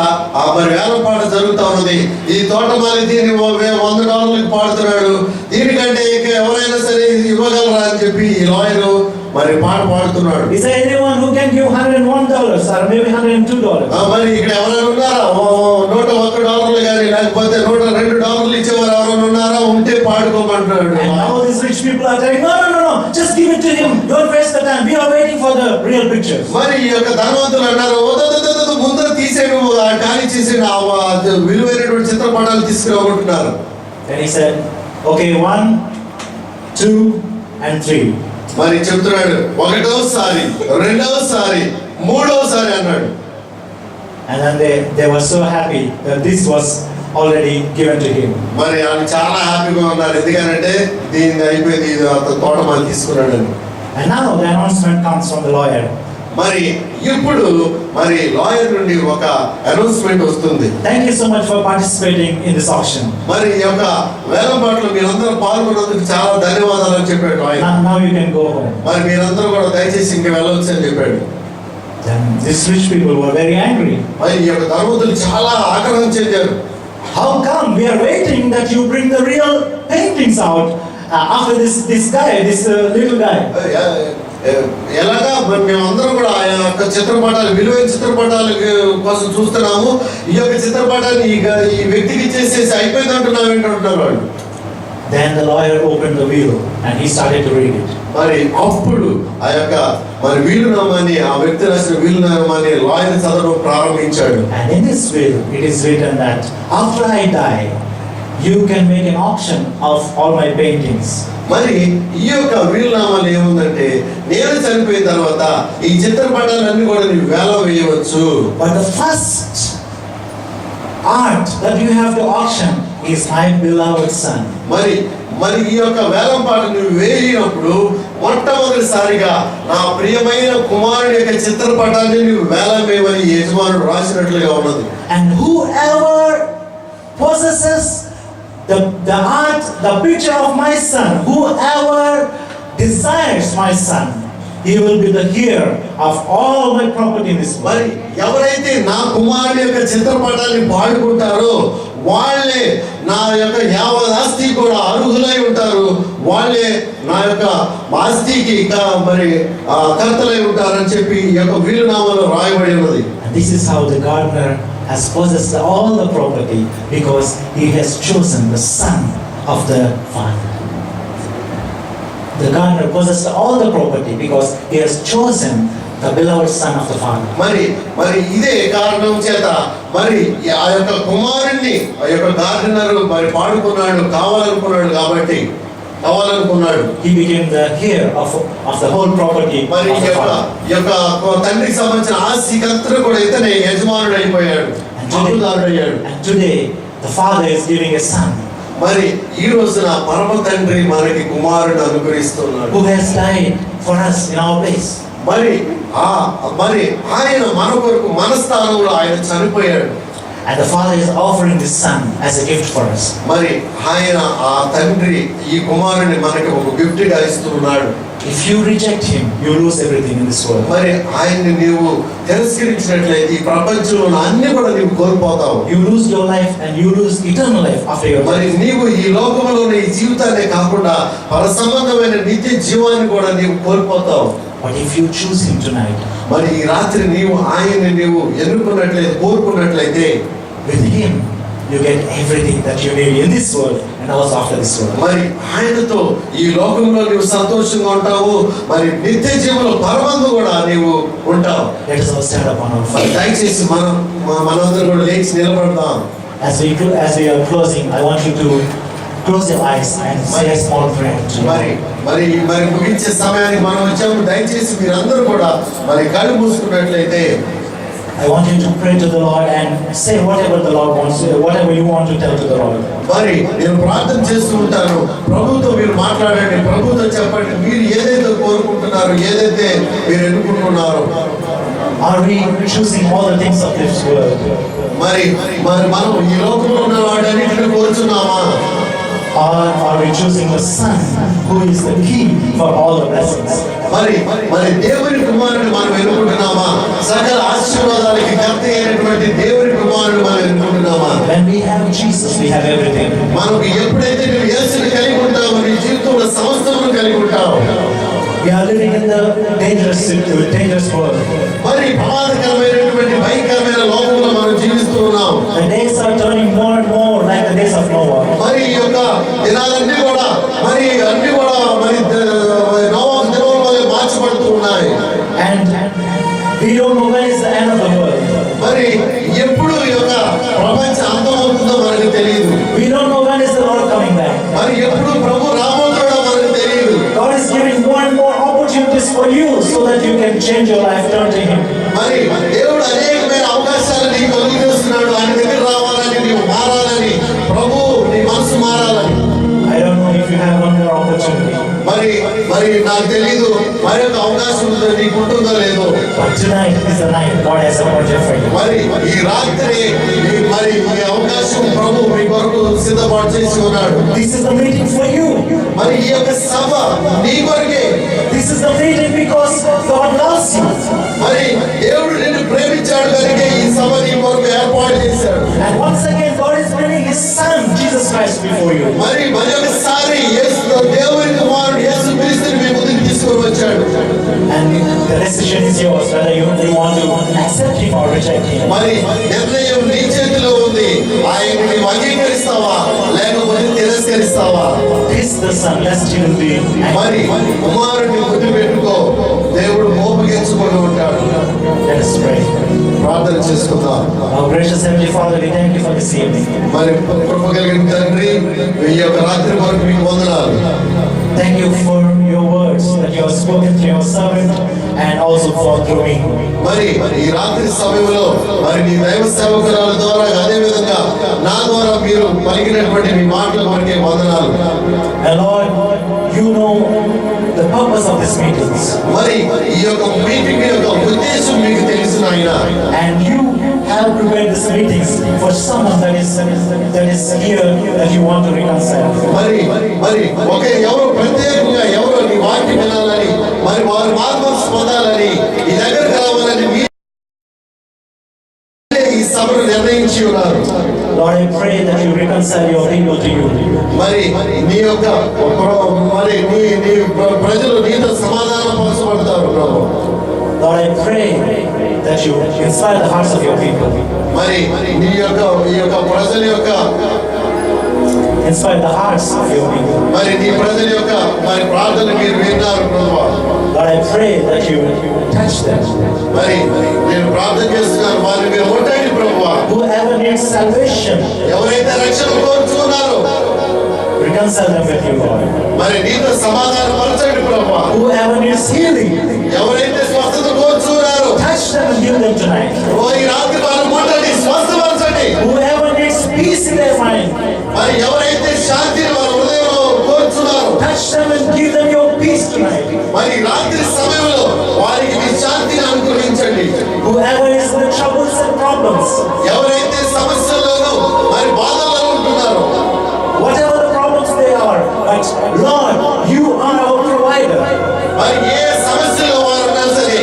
మరి వేలంపాట జరుగుతా ఉన్నది. ఈ తోటమాలి దీన్ని $100 పాడుతున్నాడు. దీనికంటే ఇక ఎవరైనా సరే ఇవ్వగలరా అని చెప్పి ఈ లాయరు మరి పాట పాడుతున్నాడు. Is there anyone who can give $101 or maybe $102? మరి ఇక్కడ ఎవరైనా ఉన్నారా? $101 కానీ లేకపోతే $102 ఇచ్చేవారు ఎవరైనా ఉన్నారా? ఉంటే పాడుకోమంటాడు. And now these rich people are saying, no, just give it to him. Don't waste the time. We are waiting for the real pictures. మరి ఈ యొక్క ధనవంతులు అన్నారు, ముందర తీసేను ఖాళీ చేసేను విలువైనటువంటి చిత్రపటాలు తీసుకురాబోతున్నారు. Then he said, okay, 1, 2 and 3. మరి చెప్తున్నాడు, ఒకటోసారి, రెండవసారి, మూడవసారి అన్నాడు. And then they were so happy that this was already given to him. మరి ఆయన చాలా హ్యాపీగా ఉన్నారు. ఎందుకంటే దీన్ని అయిపోయింది, తోటమాలి తీసుకున్నాడని. And now the announcement comes from the lawyer. మరి ఇప్పుడు మరి లాయర్ నుండి ఒక అనౌన్స్మెంట్ వస్తుంది. Thank you so much for participating in this auction. మరి ఈ యొక్క వేలంపాటలో మీరందరూ పాల్గొన్నందుకు చాలా ధన్యవాదాలు అని చెప్పాడు ఆయన. Now you can go home. మరి మీరందరూ కూడా దయచేసి ఇంక వెళ్ళవచ్చు అని చెప్పాడు. Then these rich people were very angry. మరి ఈ యొక్క ధనవంతులు చాలా ఆగ్రహం చెందారు. How come we are waiting that you bring the real paintings out after this guy, this little guy? ఎలాగా మేమందరం కూడా ఆ యొక్క చిత్రపటాలు, విలువైన చిత్రపటాల కోసం చూస్తున్నాము. ఈ యొక్క చిత్రపటాన్ని ఈ వ్యక్తికి ఇచ్చేసేసి అయిపోయింది అంటున్నావు ఏంటంటున్నారు వాళ్ళు. Then the lawyer opened the will and he started to read it. మరి అప్పుడు ఆ యొక్క మరి వీలునామాని, ఆ వ్యక్తి రాసిన వీలునామాని లాయర్ చదవడం ప్రారంభించాడు. And in this will it is written that after I die you can make an auction of all my paintings. మరి ఈ యొక్క వీలునామాలు ఏముందంటే, నేను చనిపోయిన తర్వాత ఈ చిత్రపటాలన్నీ కూడా నీవు వేలం వేయవచ్చు. But the first art that you have to auction is my beloved son. మరి ఈ యొక్క వేలం పాట నువ్వు వేయినప్పుడు మొట్టమొదటిసారిగా నా ప్రియమైన కుమారుడి యొక్క చిత్రపటాన్ని నువ్వు వేలం వేయమని యజమానుడు రాసినట్లుగా ఉన్నది. And whoever possesses the art, the picture of my son, whoever desires my son, he will be the heir of all my property in this world. మరి ఎవరైతే నా కుమారుడి యొక్క చిత్రపటాన్ని పాడుకుంటారో వాళ్ళే నా యొక్క యావత్ ఆస్తి కూడా అర్హులై ఉంటారు. వాళ్ళే నా యొక్క ఆస్తికి మరి కర్తలై ఉంటారని చెప్పి ఈ యొక్క వీలునామాలో రాయబడి ఉన్నది. This is how the gardener has possessed all the property because he has chosen the son of the father. The gardener possessed all the property because he has chosen the beloved son of the father. మరి ఇదే కారణం చేత మరి ఆ యొక్క కుమారుణ్ణి ఆ యొక్క గార్డెనర్ మరి పాడుకున్నాడు, కావాలనుకున్నాడు. He became the heir of the whole property మరి of the father. ఈ యొక్క తండ్రికి సంబంధించిన ఆస్తికంతా కూడా ఇతనే యజమానుడు అయిపోయాడు, హక్కుదారుడు అయ్యాడు. And today the father is giving a son. మరి ఈ రోజున పరమ తండ్రి మనకి కుమారుడు అనుగ్రహిస్తున్నాడు, who has died for us in our place. మరి ఆయన మన కొరకు మన స్థానంలో ఆయన చనిపోయాడు. And the father is offering this son as a gift for us. మరి ఆయన ఆ తండ్రి ఈ కుమారుని మనకి ఒక గిఫ్ట్ గా ఇస్తున్నాడు. If you reject him, you lose everything in this world. మరి ఆయన్ని నీవు తిరస్కరించినట్లయితే ఈ ప్రపంచంలో అన్ని కూడా నీవు కోల్పోతావు. You lose your life and you lose eternal life after your మరి death. నీవు ఈ లోకంలోని ఈ జీవితాన్ని కాకుండా పర సంబంధమైన నిత్య జీవాన్ని కూడా నీవు కోల్పోతావు. But if you choose him tonight, మరి ఈ రాత్రి నీవు ఆయన్ని నీవు ఎన్నుకున్నట్లయితే, కోరుకున్నట్లయితే, with him you get everything that you need in this world and also after this world. మరి ఆయనతో ఈ లోకంలో నీవు సంతోషంగా ఉంటావు, మరి నిత్య జీవంలో పరమందు కూడా నీవు ఉంటావు. Let us all stand up on our మరి feet. దయచేసి మనందరూ కూడా లేచి నిలబడదాం. As we are closing, I want you to close your eyes and say a small prayer to you. మరి ముగించే సమయానికి మనం వచ్చాము. దయచేసి మీరందరూ కూడా మరి కళ్ళు మూసుకున్నట్లయితే I want you to pray to the Lord and say whatever the Lord wants, whatever you want to tell to the Lord. మరి నేను ప్రార్థన చేస్తూ ఉంటాను. ప్రభుతో మీరు మాట్లాడండి, ప్రభుతో చెప్పండి. మీరు ఏదైతే కోరుకుంటున్నారో, ఏదైతే మీరు ఎన్నుకుంటున్నారో Are we choosing all the things of this world? మరి మరి మనం ఈ లోకంలో ఉన్న వాటన్నిటిని కోరుచున్నామా? Or are we choosing the Son, who is the key for all the blessings? మరి మరి దేవుని కుమారుని మనం ఎన్నుకుంటున్నామా? సకల ఆశీర్వాదాలకి కర్త అయినటువంటి దేవుని కుమారుని మనం ఎన్నుకుంటున్నామా? When we have Jesus, we have everything. మనకు ఎప్పుడైతే నువ్వు యేసుని కలిగి ఉంటావో నీ జీవితంలో సమస్తమును కలిగి ఉంటావు. We are living in the dangerous world. మరి ప్రమాదకరమైనటువంటి భయంకరమైన లోకంలో మనం జీవిస్తూ ఉన్నాం. The days are turning more and more like the days of Noah. మరి ఈ యొక్క దినాలన్నీ కూడా మరి అన్ని కూడా మరి నోవహు దినాల వలె మార్చబడుతూ ఉన్నాయి. And we don't know when is the end of the world. మరి ఎప్పుడు ఈ యొక్క ప్రపంచ అంతమవుతుందో మనకు తెలియదు. We don't know when is the Lord coming back. మరి ఎప్పుడు ప్రభు రాబోతాడో మనకు తెలియదు. God is giving more and more opportunities for you so that you can change your life, turn to Him. మరి దేవుడు అనేకమైన అవకాశాలు నీకు కలుగు చేస్తున్నాడు. ఆయన దగ్గర రావాలని, నీవు మారాలని, ప్రభు నీ మనసు మారాలని. I don't know if you have one more opportunity. మరి మరి నాకు తెలీదు మరి ఒక అవకాశం ఉందో నీకు ఉంటుందో లేదో. But tonight is the night God has appointed for you. మరి ఈ రాత్రి మరి ఈ అవకాశం ప్రభు మీ కొరకు సిద్ధపాటు చేసి ఉన్నాడు. This is the meeting for you. మరి ఈ యొక్క సభ నీ కొరకే. This is the meeting because God loves you. మరి దేవుడు నిన్ను ప్రేమించాడు కనుక ఈ సభ నీ కొరకు ఏర్పాటు చేశాడు. And once again God is bringing His Son Jesus Christ before you. మరి ఒకసారి దేవుని కుమారుడు యేసు క్రీస్తుని మీ ముందుకు తీసుకొని వచ్చాడు. And the decision is yours whether you want to accept Him or reject Him. మరి నిర్ణయం నీ చేతిలో ఉంది. ఆయన్ని నీవు అంగీకరిస్తావా లేకపోతే తిరస్కరిస్తావా? Kiss the Son lest He will be angry. మరి కుమారుడిని ముద్దు పెట్టుకో, దేవుడు మోపగించుకొని ఉంటాడు. Let us pray. ప్రార్థన చేసుకుందాం. Our gracious Heavenly Father, we thank you for this evening. మరి కృప కలిగిన తండ్రి, ఈ యొక్క రాత్రి వరకు మీకు వందనాలు. Thank you for your words that you have spoken to your servant and also for through me. మరి ఈ రాత్రి సమయంలో మరి నీ దైవ సేవకురాల ద్వారా అదే విధంగా నా ద్వారా మీరు పలికినటువంటి మీ మాటల కొరకే వందనాలు. And Lord, you know the purpose of these meetings. మరి ఈ యొక్క మీటింగ్ యొక్క ఉద్దేశం మీకు తెలుసు నాయనా. And you have prepared these meetings for someone that is here that you want to reconcile. మరి మరి ఒకే ఎవరు ప్రత్యేకంగా ఎవరు నీ వాక్యం వినాలని మరి వారు మార్మల్స్ పొందాలని ఈ దగ్గరకు రావాలని మీరే ఈ సభను నిర్ణయించి ఉన్నారు. Lord, I pray that you reconcile your people to you. మరి నీ యొక్క మరి నీ ప్రజలు నీతో సమాధాన పరచబడతారు ప్రభు. Lord, I pray that you inspire the hearts of your people. మరి నీ యొక్క ఈ యొక్క ప్రజల యొక్క Inspire the hearts of your people. మరి నీ ప్రజల యొక్క మరి ప్రార్థన మీరు విన్నారు ప్రభు. Lord, I pray that you touch them. మరి నేను ప్రార్థన చేస్తున్నాను, వారిని మీరు ముట్టండి ప్రభు. Whoever needs salvation, ఎవరైతే రక్షణ కోరుచున్నారో reconcile them with you, Lord. మరి నీతో సమాధాన పరచండి ప్రభు. Whoever needs healing, ఎవరైతే స్వస్థత కోరుచున్నారో touch them and heal them tonight. ఈ రాత్రి వారు ముట్టండి, స్వస్థపరచండి. Whoever needs peace in their mind, మరి ఎవరైతే శాంతిని వారి హృదయంలో కోరుచున్నారో touch them and give them your peace tonight. మరి రాత్రి సమయంలో వారికి మీ శాంతిని అనుగ్రహించండి. Whoever is in the troubles and problems, ఎవరైతే సమస్యలను మరి బాధల్లో ఉంటున్నారో whatever the problems they are, but Lord, you are our provider. మరి ఏ సమస్యలో వారు ఉన్నా సరే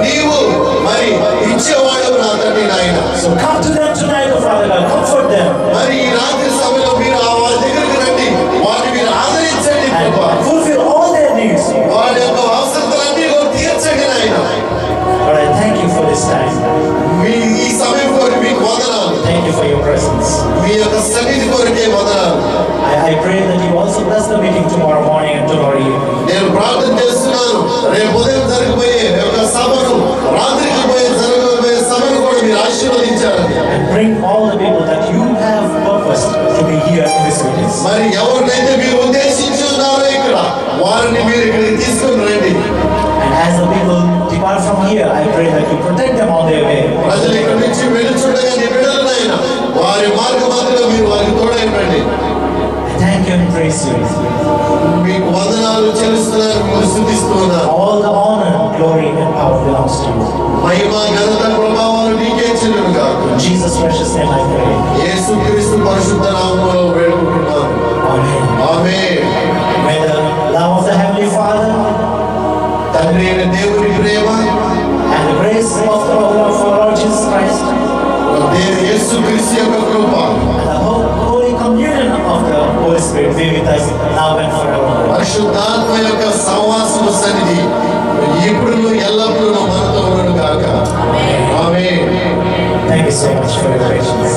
నీవు మరి ఇచ్చేవాడు నా తండ్రి నాయన. So come to them tonight, oh Father God, comfort them. మరి ఈ రాత్రి సమయంలో మీరు వారి దగ్గరికి రండి, వారిని మీరు ఆదరించండి ప్రభు. And fulfill all their needs. వారి యొక్క అవసరతలన్నీ కూడా తీర్చండి నాయన. Lord, I thank you for this time. మీ ఈ సమయం కొరకు మీకు వందనాలు. Thank you for your presence. మీ యొక్క సన్నిధి కొరకే వందనాలు. I pray that you also bless the meeting tomorrow morning and tomorrow evening. నేను ప్రార్థన చేస్తున్నాను, రేపు ఉదయం జరగబోయే యొక్క సభను, రాత్రికి జరగబోయే సభను కూడా మీరు ఆశీర్వదించాలని. And bring all the people that you have purposed to be here in this meeting. మరి ఎవరినైతే మీరు ఉద్దేశించి ఉన్నారో ఇక్కడ వారిని మీరు ఇక్కడికి తీసుకొని రండి. And as the people depart from here, I pray that you protect them on their way. ప్రజలు ఇక్కడి నుంచి వెళ్తుండగా నీ బిడ్డలనైనా వారి మార్గమధ్యలో మీరు వారికి తోడైనండి. I thank you and praise you. మీకు వందనాలు చెల్లిస్తున్నాను, స్తుతిస్తున్నాను. All the honor, glory and power belongs to you. మహిమ ఘనత ప్రభావాలు నీకే చెల్లును గాక. In Jesus' precious name I pray. యేసుక్రీస్తు పరిశుద్ధ నామములో వేడుకుంటున్నాను. Amen. Amen. May the love of the Heavenly Father తండ్రి అయిన దేవుని ప్రేమ, and the grace of our Lord Jesus Christ దేవుని యేసుక్రీస్తు యొక్క కృప, and the holy communion of the Holy Spirit be with us now and forever. పరిశుద్ధాత్మ యొక్క సహవాసము సన్నిధి ఇప్పుడు ఎల్లప్పుడూ మనతో ఉండును గాక. ఆమేన్. Thank you so much for your patience.